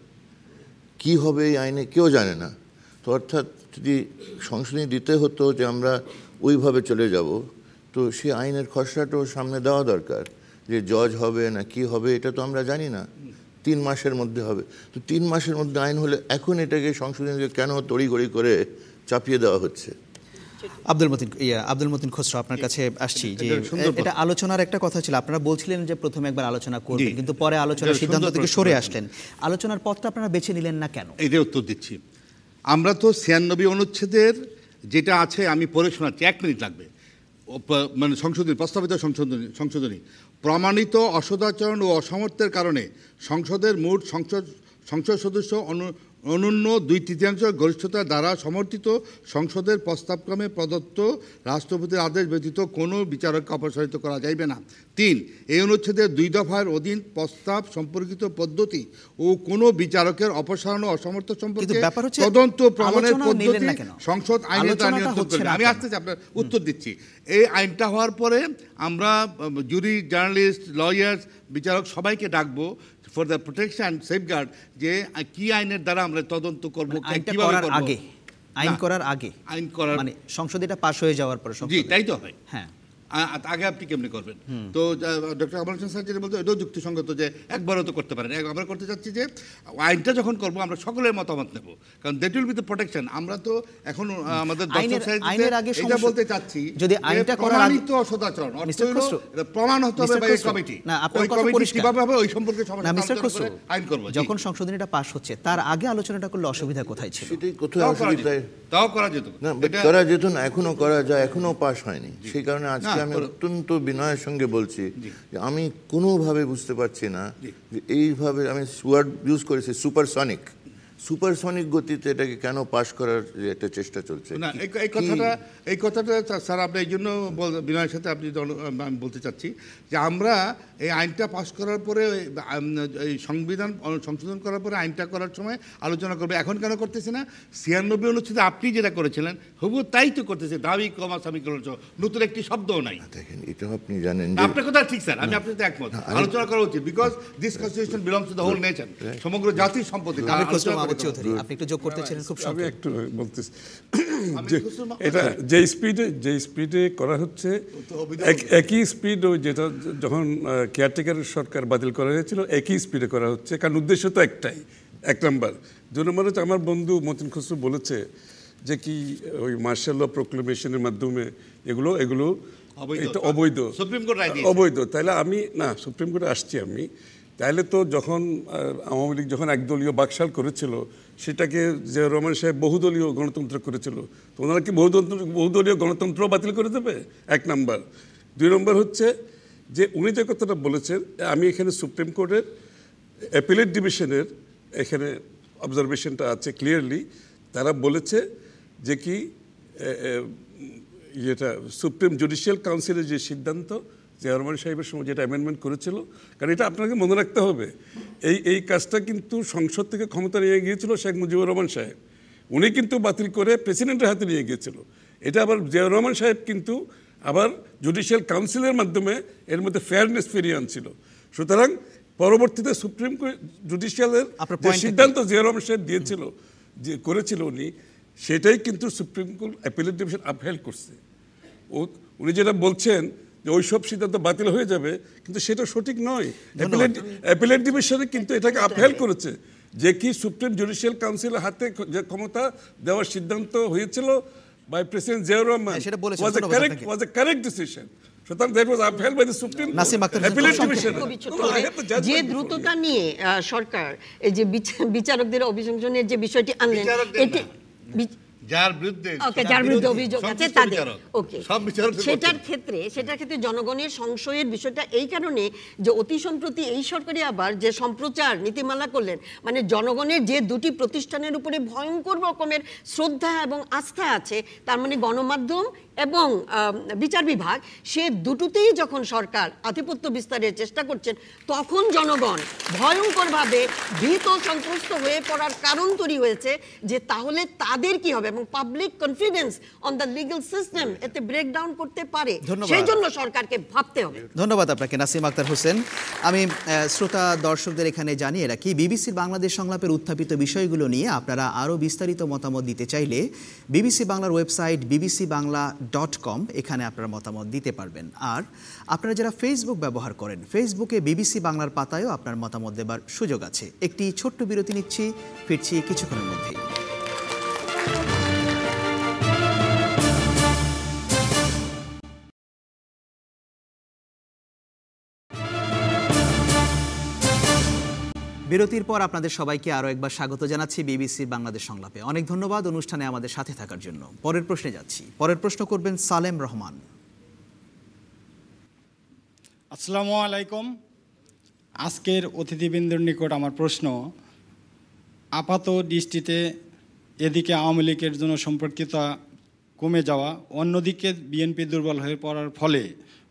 কি হবে এই আইনে কেউ জানে না। তো অর্থাৎ যদি সংশোধনী দিতে হতো যে আমরা ওইভাবে চলে যাব, তো সেই আইনের খসড়াটাও সামনে দেওয়া দরকার, যে জজ হবে না কি হবে এটা তো আমরা জানি না, 3 মাসের মধ্যে হবে। তো 3 মাসের মধ্যে আইন হলে এখন এটাকে সংশোধনী কেন তড়িঘড়ি করে চাপিয়ে দেওয়া হচ্ছে? আব্দুল মতিন খসরু, আপনার কাছে আসছি যে এটা আলোচনার একটা কথা ছিল, আপনারা বলছিলেন যে প্রথমে একবার আলোচনা করবেন, কিন্তু পরে আলোচনার সিদ্ধান্ত থেকে সরে আসলেন। আলোচনার পথটা আপনারা বেছে নিলেন না কেন? এটা উত্তর দিচ্ছি। আমরা তো 96 অনুচ্ছেদের যেটা আছে আমি পড়ে শোনাচ্ছি, 1 মিনিট লাগবে। মানে প্রস্তাবিত সংশোধনী প্রমাণিত অসদাচরণ ও অসামর্থ্যের কারণে সংসদের মোট সংসদ সদস্য অনন্য 2/3 গরিষ্ঠতা দ্বারা সমর্থিত সংসদের প্রস্তাবক্রমে প্রদত্ত রাষ্ট্রপতির আদেশ ব্যতীত কোনো বিচারককে অপসারিত করা যাইবে না। 3, এই অনুচ্ছেদের 2 দফার অধীন প্রস্তাব সম্পর্কিত পদ্ধতি ও কোনো বিচারকের অপসারণ ও অসমর্থ সম্পর্কে তদন্ত প্রমাণের পদ্ধতি সংসদ আইনে তা নিয়ন্ত্রণ করবে। আমি আসতেছি, আপনার উত্তর দিচ্ছি। এই আইনটা হওয়ার পরে আমরা জুরি, জার্নালিস্ট, লয়ার্স, বিচারক সবাইকে ডাকবো ফর দ্য প্রোটেকশন সেফগার্ড, যে কি আইনের দ্বারা আমরা তদন্ত করবো, কিভাবে করবো। আইন করার আগে মানে সংসদে এটা পাস হয়ে যাওয়ার পরে। জি, তাই তো হয়। হ্যাঁ, আগে আপনি কেমনি করবেন? তো ডক্টর কামাল হোসেন স্যার যেটা বলতে এটাও যুক্তিসঙ্গত যে একবারও তো করতে পারেন। আমরা করতে চাচ্ছি যে আইনটা যখন করবো আমরা সকলের মতামত নেব, কারণ that will be the protection. আমরা তো এখন আমাদের এটা বলতে চাচ্ছি যদি আইনটা প্রমাণিত অসদাচরণ প্রমাণ হতে হবে বাই কমিটি, না আপনার ওই কমিটি কিভাবে হবে ওই সম্পর্কে না মিস্টার খসরু, আইন করব। যখন সংশোধনীটা পাস হচ্ছে তার আগে আলোচনাটা করলে অসুবিধা কোথায় ছিল? সেটাই কোথায় অসুবিধা? তাও করা যেত না, করা যেত না, এখনো করা যায়, এখনো পাস হয়নি। সেই কারণে আজকে আমি অত্যন্ত বিনয়ের সঙ্গে বলছি যে আমি কোনোভাবে বুঝতে পারছি না যে এইভাবে, আমি ওয়ার্ড ইউজ করেছি সুপারসনিক, সুপারসনিক গতিতে এটাকে কেন পাশ করার যে একটা চেষ্টা চলছে? না, এই কথাটা স্যার আপনি এই জন্য বিনয়ের সাথে আমি বলতে চাচ্ছি যে আমরা এই আইনটা পাশ করার পরে এই সংবিধান সংশোধন করার পরে আইনটা করার সময় আলোচনা করবে, এখন কেন করতেছি না? 96 অনুচ্ছেদে আপনি যেটা করেছিলেন হুবহু তাই তো করতেছে, দাবি কমা সমীকরণ সহ, নতুন একটি শব্দও নাই। দেখেন, এটা আপনি জানেন আপনার কথা ঠিক স্যার, আমি আপনার সাথে একমত, আলোচনা করা উচিত, because this constitution belongs to the whole nation, সমগ্র জাতির সম্পত্তি। আপনি একটু যোগ করতেছিলেন, খুব আমি একটু বলতেছি এটা যে স্পিডে করা হচ্ছে, একই স্পিড যেটা যখন কেয়ারটেকারের সরকার বাতিল করা হয়েছিল একই স্পিডে করা হচ্ছে, কারণ উদ্দেশ্য তো একটাই, 1 নম্বর। 2 নম্বর হচ্ছে আমার বন্ধু মতিন খসরু বলেছে যে কি ওই মার্শাল ল প্রোক্লেমেশনের মাধ্যমে এগুলো অবৈধ, সুপ্রিম কোর্ট অবৈধ। তাহলে আমি না সুপ্রিম কোর্টে আসছি আমি, তাহলে তো যখন আওয়ামী লীগ যখন একদলীয় বাকশাল করেছিল সেটাকে জিয়াউর রহমান সাহেব বহুদলীয় গণতন্ত্র করেছিল, তো ওনারা কি বহুদলীয় গণতন্ত্র বাতিল করে দেবে? 1 নম্বর। 2 নম্বর হচ্ছে যে উনি যে কথাটা বলেছেন, আমি এখানে সুপ্রিম কোর্টের অ্যাপিলেট ডিভিশনের এখানে অবজারভেশনটা আছে ক্লিয়ারলি, তারা বলেছে যে কি এটা সুপ্রিম জুডিশিয়াল কাউন্সিলের যে সিদ্ধান্ত জিয়াউর রহমান সাহেবের সময় যেটা অ্যামেন্ডমেন্ট করেছিল, কারণ এটা আপনাকে মনে রাখতে হবে, এই কাজটা কিন্তু সংসদ থেকে ক্ষমতা নিয়ে গিয়েছিল শেখ মুজিবুর রহমান সাহেব, উনি কিন্তু বাতিল করে প্রেসিডেন্টের হাতে নিয়ে গিয়েছিল। এটা আবার জিয়াউর রহমান সাহেব কিন্তু আবার জুডিশিয়াল কাউন্সিলের মাধ্যমে এর মধ্যে ফেয়ারনেস ফিরিয়ে আনছিল। সুতরাং পরবর্তীতে সুপ্রিম জুডিশিয়ালের যে সিদ্ধান্ত জিয়াউর রহমান সাহেব দিয়েছিল, যে করেছিল উনি, সেটাই কিন্তু supreme court appellate division upheld করছে। উনি যেটা বলছেন যে ওইসব সিদ্ধান্ত বাতিল হয়ে যাবে, কিন্তু সেটা সঠিক নয়। অ্যাপিলেট ডিভিশনে কিন্তু এটাকে আপহেল্ড করেছে যে কি সুপ্রিম জুডিশিয়াল কাউন্সিলের হাতে যে ক্ষমতা দেওয়ার সিদ্ধান্ত হয়েছিল by president Ziaur Rahman was a correct decision. সুতরাং that was upheld by the supreme appellate division. যে দ্রুততা নিয়ে সরকার এই যে বিচারকদের অভিশংসনের যে বিষয়টি আনলেন, এটি যার বিরুদ্ধে অভিযোগ আছে তাদের, ওকে, সেটার ক্ষেত্রে জনগণের সংশয়ের বিষয়টা এই কারণে যে অতি সম্প্রতি এই সরকারি আবার যে সম্প্রচার নীতিমালা করলেন, মানে জনগণের যে 2টি প্রতিষ্ঠানের উপরে ভয়ঙ্কর রকমের শ্রদ্ধা এবং আস্থা আছে, তার মানে গণমাধ্যম এবং বিচার বিভাগ, সে দুটোতেই যখন সরকার আধিপত্য বিস্তারের চেষ্টা করছেন, তখন জনগণ ভয়ঙ্করভাবে ভীত সন্ত্রস্ত হয়ে পড়ার কারণ তৈরি হয়েছে যে তাহলে তাদের কি হবে, এবং public confidence on the legal system এতে ব্রেকডাউন করতে পারে, সেই জন্য সরকারকে ভাবতে হবে। ধন্যবাদ আপনাকে নাসিম আক্তার হোসেন। আমি শ্রোতা দর্শকদের এখানে জানিয়ে রাখি, বিবিসি বাংলাদেশ সংলাপের উত্থাপিত বিষয়গুলো নিয়ে আপনারা আরও বিস্তারিত মতামত দিতে চাইলে বিবিসি বাংলার ওয়েবসাইট bbcbangla.com, এখানে আপনারা মতামত দিতে পারবেন। আর আপনারা যারা ফেসবুক ব্যবহার করেন, ফেসবুকে বিবিসি বাংলার পাতায়ও আপনার মতামত দেবার সুযোগ আছে। একটি ছোট্ট বিরতি নিচ্ছি, ফিরছি কিছুক্ষণের মধ্যেই। বিরতির পর আপনাদের সবাইকে আরও একবার স্বাগত জানাচ্ছি বিবিসি বাংলাদেশ সংলাপে। অনেক ধন্যবাদ অনুষ্ঠানে আমাদের সাথে থাকার জন্য। পরের প্রশ্নে যাচ্ছি। পরের প্রশ্ন করবেন সালেম রহমান। আসসালামু আলাইকুম। আজকের অতিথিবৃন্দের নিকট আমার প্রশ্ন, আপাত দৃষ্টিতে এদিকে আওয়ামী লীগের জন্য সম্পর্কিতা কমে যাওয়া, অন্যদিকে বিএনপি দুর্বল হয়ে পড়ার ফলে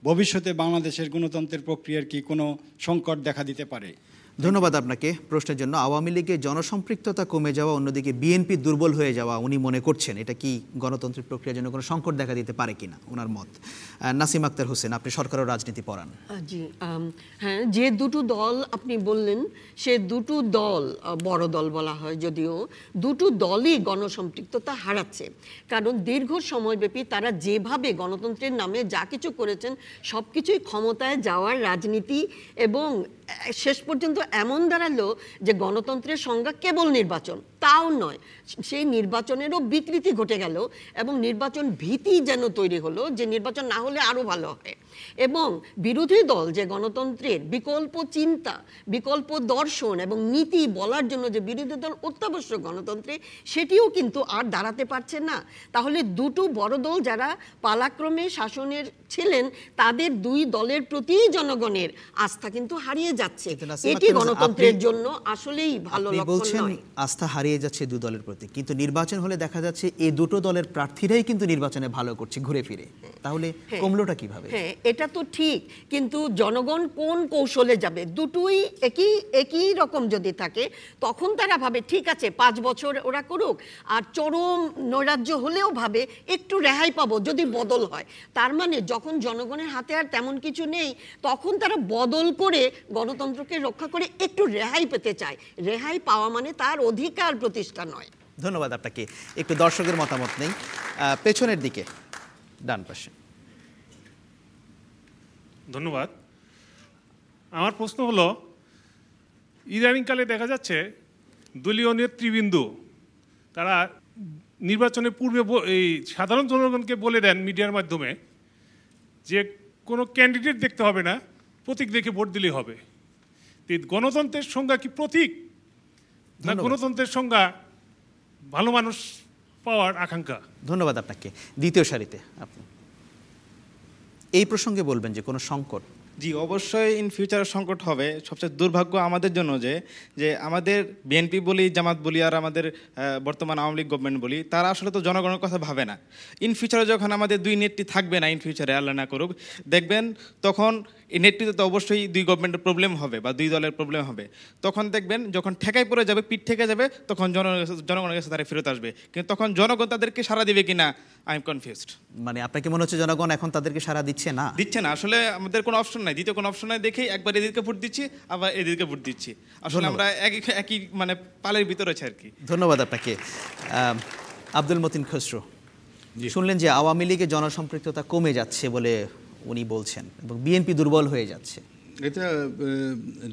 ভবিষ্যতে বাংলাদেশের গণতন্ত্রের প্রক্রিয়ার কি কোনো সংকট দেখা দিতে পারে? ধন্যবাদ আপনাকে প্রশ্নের জন্য। আওয়ামী লীগের জনসম্পৃক্ততা কমে যাওয়া, অন্যদিকে বিএনপি দুর্বল হয়ে যাওয়া, উনি মনে করছেন এটা কি গণতান্ত্রিক প্রক্রিয়ার জন্য কোনো সংকট দেখা দিতে পারে কিনা, ওনার মত। নাসিম আক্তার হোসেন, আপনি সরকার ও রাজনীতি পড়ান। জি, হ্যাঁ, যে দুটো দল আপনি বললেন, সে দুটো দল বড় দল বলা হয়, যদিও দুটো দলই গণসম্পৃক্ততা হারাচ্ছে। কারণ দীর্ঘ সময়ব্যাপী তারা যেভাবে গণতন্ত্রের নামে যা কিছু করেছেন সব কিছুই ক্ষমতায় যাওয়ার রাজনীতি, এবং শেষ পর্যন্ত এমন দাঁড়ালো যে গণতন্ত্রের সংজ্ঞা কেবল নির্বাচন, তাও নয়, সেই নির্বাচনেরও বিকৃতি ঘটে গেল এবং নির্বাচন ভীতি যেন তৈরি হলো যে নির্বাচন না হলে আরও ভালো হয়। এবং বিরোধী দল যে গণতন্ত্রের বিকল্প চিন্তা, বিকল্প দর্শন এবং নীতি বলার জন্য যে বিরোধী দল অত্যাবশ্যক গণতন্ত্রে, সেটিও কিন্তু আর দাঁড়াতে পারছে না। তাহলে দুটো বড় দল যারা পালাক্রমে শাসনের ছিলেন, তাদের দুই দলের প্রতি জনগণের আস্থা কিন্তু হারিয়ে যাচ্ছে। এটি গণতন্ত্রের জন্য আসলেই ভালো লক্ষণ নয়। আস্থা হারিয়ে যাচ্ছে দুই দলের প্রতি, কিন্তু নির্বাচন হলে দেখা যাচ্ছে এই দুটো দলের প্রার্থীরাই কিন্তু নির্বাচনে ভালো করছে ঘুরে ফিরে। তাহলে কমলোটা কিভাবে? হ্যাঁ, এটা তো ঠিক, কিন্তু জনগণ কোন কৌশলে যাবে? দুটোই একই রকম যদি থাকে, তখন তারা ভাবে ঠিক আছে 5 বছর ওরা করুক, আর চরম নৈরাজ্য হলেও ভাবে একটু রেহাই পাবো যদি বদল হয়। তার মানে যখন জনগণের হাতে আর তেমন কিছু নেই, তখন তারা বদল করে গণতন্ত্রকে রক্ষা করে একটু রেহাই পেতে চায়। রেহাই পাওয়া মানে তার অধিকার প্রতিষ্ঠা নয়। ধন্যবাদ আপনাকে। একটু দর্শকের মতামত নেই, পেছনের দিকে ডান পাশে। ধন্যবাদ। আমার প্রশ্ন হলো, ইদানিংকালে দেখা যাচ্ছে দলীয় নেতৃবৃন্দ তারা নির্বাচনের পূর্বে এই সাধারণ জনগণকে বলে দেন মিডিয়ার মাধ্যমে যে কোনো ক্যান্ডিডেট দেখতে হবে না, প্রতীক দেখে ভোট দিলেই হবে। গণতন্ত্রের সংজ্ঞা কি প্রতীক, না গণতন্ত্রের সংজ্ঞা ভালো মানুষ পাওয়ার আকাঙ্ক্ষা? ধন্যবাদ আপনাকে। দ্বিতীয় সারিতে আপনি এই প্রসঙ্গে বলবেন যে কোনো সংকট? জি, অবশ্যই ইন ফিউচার সংকট হবে। সবচেয়ে দুর্ভাগ্য আমাদের জন্য যে আমাদের বিএনপি বলি, জামাত বলি, আর আমাদের বর্তমান আওয়ামী লীগ গভর্নমেন্ট বলি, তারা আসলে তো জনগণের কথা ভাবে না। ইন ফিউচারে যখন আমাদের দুই নেত্রী থাকবে না, ইন ফিউচারে আল্লাহ না করুক, দেখবেন তখন এই নেতৃত্বে তো অবশ্যই দুই গভর্নমেন্টের প্রবলেম হবে বা দুই দলের প্রবলেম হবে। তখন দেখবেন যখন ঠেকাই পড়ে যাবে, পিঠ থেকে যাবে, তখন জনগণের কাছে তারা ফেরত আসবে। কিন্তু তখন জনগণ তাদেরকে সাড়া দিবে কিনা, আই এম কনফিউজড। মানে আপনাকে মনে হচ্ছে জনগণ এখন তাদেরকে সাড়া দিচ্ছে না? দিচ্ছে না, আসলে আমাদের কোনো অপশন নাই, দ্বিতীয় কোনো অপশন নাই দেখেই একবার এদিকে ভোট দিচ্ছি, আবার এদিকে ভোট দিচ্ছি। আসলে আমরা একই মানে পালের ভিতরে আছে আর কি। ধন্যবাদ আপনাকে। আব্দুল মতিন খসরু, শুনলেন যে আওয়ামী লীগের জনসম্পৃক্ততা কমে যাচ্ছে বলে উনি বলছেন এবং বিএনপি দুর্বল হয়ে যাচ্ছে। এটা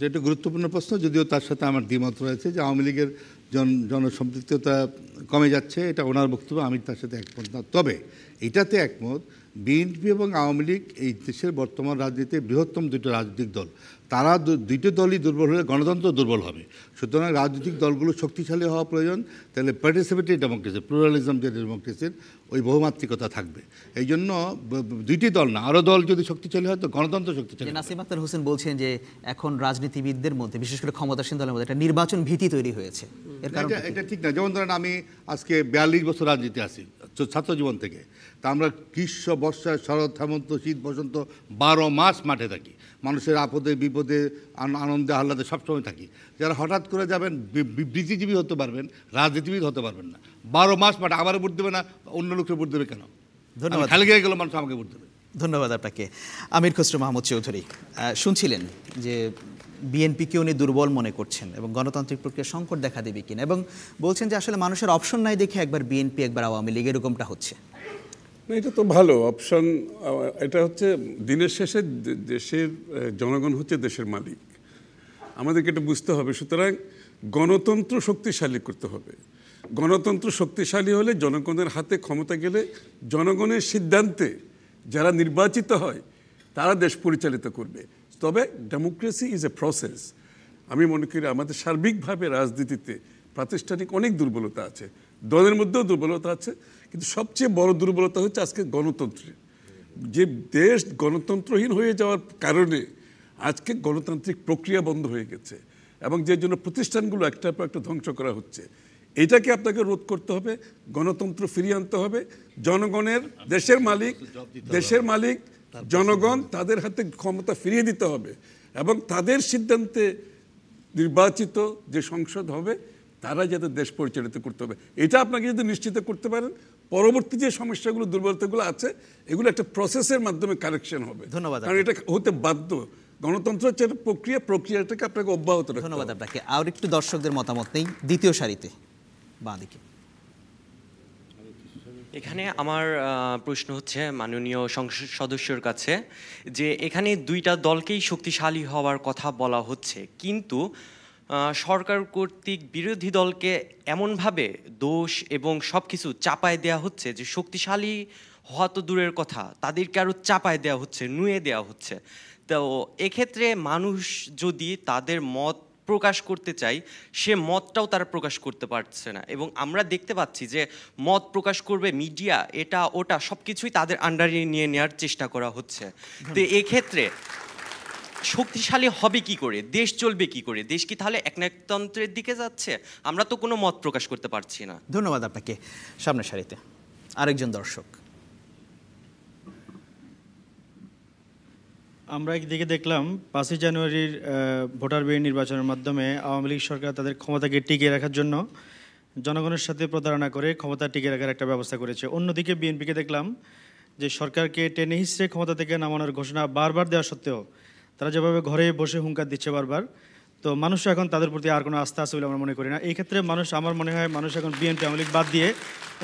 একটা গুরুত্বপূর্ণ প্রশ্ন, যদিও তার সাথে আমার দ্বিমত রয়েছে যে আওয়ামী লীগের জনসম্পৃক্ততা কমে যাচ্ছে, এটা ওনার বক্তব্য, আমি তার সাথে একমত না। তবে এটাতে একমত বিএনপি এবং আওয়ামী লীগ এই দেশের বর্তমান রাজনীতির বৃহত্তম দুটো রাজনৈতিক দল। তারা দুটো দলই দুর্বল হলে গণতন্ত্র দুর্বল হবে। সুতরাং রাজনৈতিক দলগুলো শক্তিশালী হওয়া প্রয়োজন, তাহলে পার্টিসিপেটরি ডেমোক্রেসি, প্লুরালিজম যে ডেমোক্রেসির ওই বহুমাত্রিকতা থাকবে। এই জন্য দুইটি দল না, আরও দল যদি শক্তিশালী হয় তো গণতন্ত্র শক্তিশালী। নাসিম আক্তার হোসেন বলছেন যে এখন রাজনীতিবিদদের মধ্যে, বিশেষ করে ক্ষমতাসীন দলের মধ্যে একটা নির্বাচন ভীতি তৈরি হয়েছে। এটা ঠিক না। যেমন ধরেন আমি আজকে 42 বছর রাজনীতি আছি, ছাত্র জীবন থেকে। তা আমরা গ্রীষ্ম, বর্ষা, শরৎ, হেমন্ত, শীত, বসন্ত 12 মাস মাঠে থাকি। মানুষের আপদে বিপদে আনন্দে আহ্লাদে সবসময় থাকি। যারা হঠাৎ করে যাবেন বুদ্ধিজীবী হতে পারবেন, রাজনীতিবিদ হতে পারবেন না। 12 মাস মাঠে আমারও ভোট দেবে না, অন্য লোককে ভোট দেবে কেন? ধন্যবাদ। খালি গিয়ে গেল মানুষ আমাকে ভোট দেবে। ধন্যবাদ আপনাকে। আমির খসরু মাহমুদ চৌধুরী, শুনছিলেন যে বিএনপিকে উনি দুর্বল মনে করছেন এবং গণতান্ত্রিক প্রক্রিয়া সংকট দেখা দেবে কিনা, এবং বলছেন যে আসলে মানুষের অপশন নাই দেখে একবার বিএনপি একবার আওয়ামী লীগ এরকমটা হচ্ছে। এটা তো ভালো অপশন। এটা হচ্ছে দিনের শেষে দেশের জনগণ হচ্ছে দেশের মালিক, আমাদেরকে এটা বুঝতে হবে। সুতরাং গণতন্ত্র শক্তিশালী করতে হবে। গণতন্ত্র শক্তিশালী হলে জনগণের হাতে ক্ষমতা গেলে জনগণের সিদ্ধান্তে যারা নির্বাচিত হয় তারা দেশ পরিচালিত করবে। তবে ডেমোক্রেসি ইজ এ প্রসেস। আমি মনে করি আমাদের সার্বিকভাবে রাজনীতিতে প্রাতিষ্ঠানিক অনেক দুর্বলতা আছে, দলের মধ্যেও দুর্বলতা আছে, কিন্তু সবচেয়ে বড় দুর্বলতা হচ্ছে আজকে গণতন্ত্রের। যে দেশ গণতন্ত্রহীন হয়ে যাওয়ার কারণে আজকে গণতান্ত্রিক প্রক্রিয়া বন্ধ হয়ে গেছে এবং যে জন্য প্রতিষ্ঠানগুলো একটার পর একটা ধ্বংস করা হচ্ছে। এটাকে আপনাকে রোধ করতে হবে, গণতন্ত্র ফিরিয়ে আনতে হবে। জনগণের দেশের মালিক জনগণ, তাদের হাতে ক্ষমতা ফিরিয়ে দিতে হবে এবং তাদের সিদ্ধান্তে নির্বাচিত যে সংসদ হবে তারা যাতে দেশ পরিচালিত করতে হবে। এটা আপনাকে যদি নিশ্চিত করতে পারেন, পরবর্তী যে সমস্যাগুলো দুর্বলতাগুলো আছে এগুলো একটা প্রসেসের মাধ্যমে কারেকশন হবে। ধন্যবাদ। কারণ এটা হতে বাধ্য। গণতন্ত্র হচ্ছে একটা প্রক্রিয়াটাকে আপনাকে অব্যাহত রাখতে হবে। ধন্যবাদ আপনাকে। আর একটু দর্শকদের মতামত নেই, দ্বিতীয় সারিতে বাঁ দিকে। এখানে আমার প্রশ্ন হচ্ছে মাননীয় সংসদ সদস্যর কাছে যে এখানে দুইটা দলকেই শক্তিশালী হওয়ার কথা বলা হচ্ছে, কিন্তু সরকার কর্তৃক বিরোধী দলকে এমনভাবে দোষ এবং সব কিছু চাপায় দেওয়া হচ্ছে যে শক্তিশালী হওয়া তো দূরের কথা, তাদেরকে আরও চাপায় দেওয়া হচ্ছে, নুয়ে দেওয়া হচ্ছে। তো এক্ষেত্রে মানুষ যদি তাদের মত প্রকাশ করতে চাই, সে মতটাও তারা প্রকাশ করতে পারছে না। এবং আমরা দেখতে পাচ্ছি যে মত প্রকাশ করবে মিডিয়া, এটা ওটা সব কিছুই তাদের আন্ডারে নিয়ে নেওয়ার চেষ্টা করা হচ্ছে। তো এক্ষেত্রে শক্তিশালী হবে কি করে, দেশ চলবে কি করে, দেশ কি তাহলে একনায়কতন্ত্রের দিকে যাচ্ছে? আমরা তো কোনো মত প্রকাশ করতে পারছি না। ধন্যবাদ আপনাকে। সামনের সারিতে আরেকজন দর্শক। আমরা একদিকে দেখলাম 5ই জানুয়ারির ভোটার বিহীন নির্বাচনের মাধ্যমে আওয়ামী লীগ সরকার তাদের ক্ষমতাকে টিকিয়ে রাখার জন্য জনগণের সাথে প্রতারণা করে ক্ষমতা টিকিয়ে রাখার একটা ব্যবস্থা করেছে। অন্যদিকে বিএনপিকে দেখলাম যে সরকারকে টেনে হিসেবে ক্ষমতা থেকে নামানোর ঘোষণা বারবার দেওয়া সত্ত্বেও তারা যেভাবে ঘরে বসে হুঙ্কার দিচ্ছে বারবার, তো মানুষ এখন তাদের প্রতি আর কোনো আস্থা আছে বলে আমরা মনে করি না। এই ক্ষেত্রে আমার মনে হয় মানুষ এখন বিএনপি আওয়ামী লীগ বাদ দিয়ে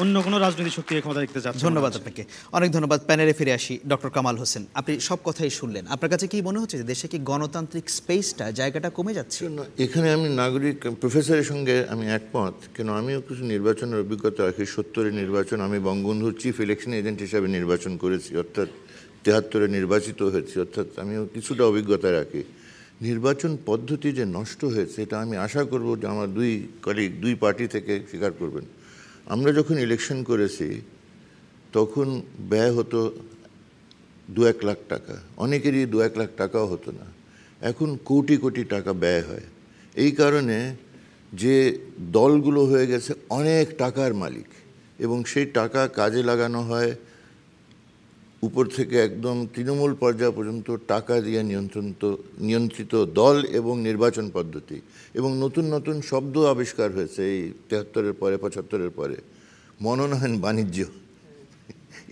অন্য কোনো রাজনৈতিক শক্তিকে ক্ষমতা দেখতে চাচ্ছে। ধন্যবাদ আপনাকে, অনেক ধন্যবাদ। প্যানেলে ফিরে আসি। ডক্টর কামাল হোসেন, আপনি সব কথাই শুনলেন, আপনার কাছে কি মনে হচ্ছে যে দেশে কি গণতান্ত্রিক স্পেসটা, জায়গাটা কমে যাচ্ছে? এখানে আমি নাগরিক প্রফেসরের সঙ্গে আমি একমত, কেন আমিও কিছু নির্বাচনের অভিজ্ঞতা রাখি। 70-এর নির্বাচন আমি বঙ্গবন্ধুর চিফ ইলেকশন এজেন্ট হিসাবে নির্বাচন করেছি, অর্থাৎ 73-এ নির্বাচিত হয়েছি, অর্থাৎ আমিও কিছুটা অভিজ্ঞতা রাখি। নির্বাচন পদ্ধতি যে নষ্ট হয়েছে এটা আমি আশা করব যে আমার দুই কলিগ দুই পার্টি থেকে স্বীকার করবেন। আমরা যখন ইলেকশন করেছি তখন ব্যয় হতো 2-1 লাখ টাকা, অনেকেরই 2-1 লাখ টাকাও হতো না। এখন কোটি কোটি টাকা ব্যয় হয়। এই কারণে যে দলগুলো হয়ে গেছে অনেক টাকার মালিক, এবং সেই টাকা কাজে লাগানো হয় উপর থেকে একদম তৃণমূল পর্যায় পর্যন্ত টাকা দিয়ে নিয়ন্ত্রিত দল এবং নির্বাচন পদ্ধতি। এবং নতুন নতুন শব্দ আবিষ্কার হয়েছে এই 73-এর পরে 75-এর পরে। মনোনয়ন বাণিজ্য,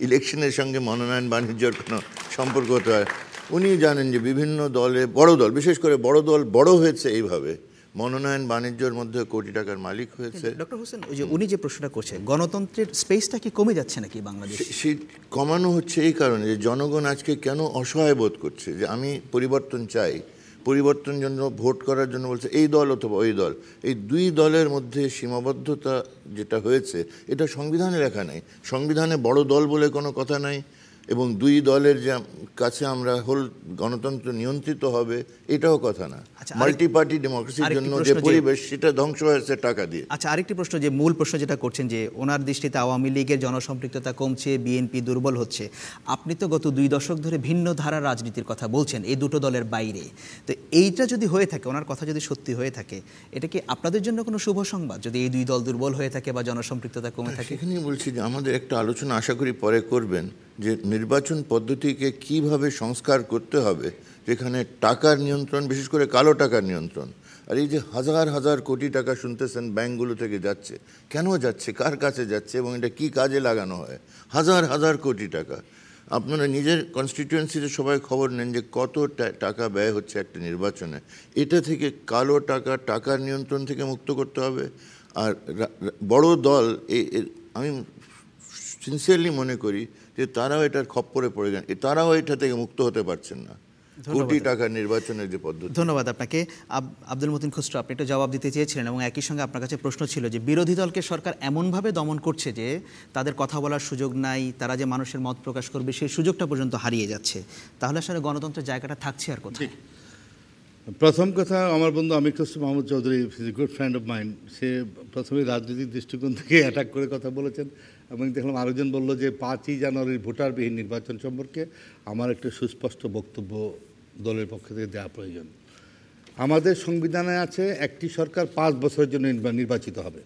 ইলেকশনের সঙ্গে মনোনয়ন বাণিজ্যর কোনো সম্পর্ক হতে হয়? উনি জানেন যে বিভিন্ন দলে, বড় দল বিশেষ করে বড় দল বড় হয়েছে এইভাবে, মনোনয়ন বাণিজ্যের মধ্যে কোটি টাকার মালিক হয়েছে। ডক্টর হোসেন, ওই যে উনি যে প্রশ্নটা করছেন, গণতন্ত্রের স্পেসটা কি কমে যাচ্ছে নাকি বাংলাদেশে? সেই কমানো হচ্ছে এই কারণে যে জনগণ আজকে কেন অসহায় বোধ করছে, যে আমি পরিবর্তন চাই, পরিবর্তন জন্য ভোট করার জন্য বলছে এই দল অথবা ওই দল। এই দুই দলের মধ্যে সীমাবদ্ধতা যেটা হয়েছে এটা সংবিধানে লেখা নেই। সংবিধানে বড় দল বলে কোনো কথা নাই, এবং দুই দলের যে কাছে আমরা গণতন্ত্র নিয়ন্ত্রিত হবে এটাও কথা না। মাল্টি পার্টি ডেমোক্রেসির জন্য যে পরিবেশ সেটা ধ্বংস হয়েছে টাকা দিয়ে। আচ্ছা, আরেকটি প্রশ্ন, যে মূল প্রশ্ন যেটা করছেন যে ওনার দৃষ্টিতে আওয়ামী লীগের জনসম্পৃক্ততা কমছে, বিএনপি দুর্বল হচ্ছে। আপনি তো গত 2 দশক ধরে ভিন্ন ধারার রাজনীতির কথা বলছেন এই দুটো দলের বাইরে। তো এইটা যদি হয়ে থাকে, ওনার কথা যদি সত্যি হয়ে থাকে, এটা কি আপনাদের জন্য কোনো শুভ সংবাদ যদি এই দুই দল দুর্বল হয়ে থাকে বা জনসম্পৃক্ততা কমে থাকে? সেখানেই বলছি যে আমাদের একটা আলোচনা আশা করি পরে করবেন, যে নির্বাচন পদ্ধতিকে কিভাবে সংস্কার করতে হবে, যেখানে টাকার নিয়ন্ত্রণ, বিশেষ করে কালো টাকার নিয়ন্ত্রণ। আর এই যে হাজার হাজার কোটি টাকা শুনতেছেন ব্যাংকগুলো থেকে যাচ্ছে, কেন যাচ্ছে, কার কাছে যাচ্ছে, এবং এটা কি কাজে লাগানো হয়? হাজার হাজার কোটি টাকা। আপনারা নিজের কনস্টিটিউয়েন্সিতে সবাই খবর নেন যে কত টাকা ব্যয় হচ্ছে একটা নির্বাচনে। এটা থেকে কালো টাকা, টাকার নিয়ন্ত্রণ থেকে মুক্ত করতে হবে। আর বড় দল, আমি সিনসিয়ারলি মনে করি যে তারাও এটার খপ্পরে পড়ে যান, তারাও এটা থেকে মুক্ত হতে পারছেন না, কোটি টাকার নির্বাচনের যে পদ্ধতি। ধন্যবাদ আপনাকে। আব্দুল মতিন খুসরো, আপনি একটা জবাব দিতে চেয়েছিলেন, এবং একই সঙ্গে আপনার কাছে প্রশ্ন ছিল যে বিরোধী দলকে সরকার এমনভাবে দমন করছে যে তাদের কথা বলার সুযোগ নাই, তারা যে মানুষের মত প্রকাশ করবে সেই সুযোগটা পর্যন্ত হারিয়ে যাচ্ছে। তাহলে আসলে গণতন্ত্রের জায়গাটা থাকছে আর কোথায়? প্রথম কথা, আমার বন্ধু Amir Khasru Mahmud Chowdhury, is a good friend of mind, সে প্রথমে রাজনৈতিক দৃষ্টিকোণ থেকে অ্যাটাক করে কথা বলেছেন। এবং দেখলাম আরেকজন বলল যে 5ই জানুয়ারির ভোটারবিহীন নির্বাচন সম্পর্কে আমার একটা সুস্পষ্ট বক্তব্য দলের পক্ষ থেকে দেওয়া প্রয়োজন। আমাদের সংবিধানে আছে একটি সরকার 5 বছরের জন্য নির্বাচিত হবে।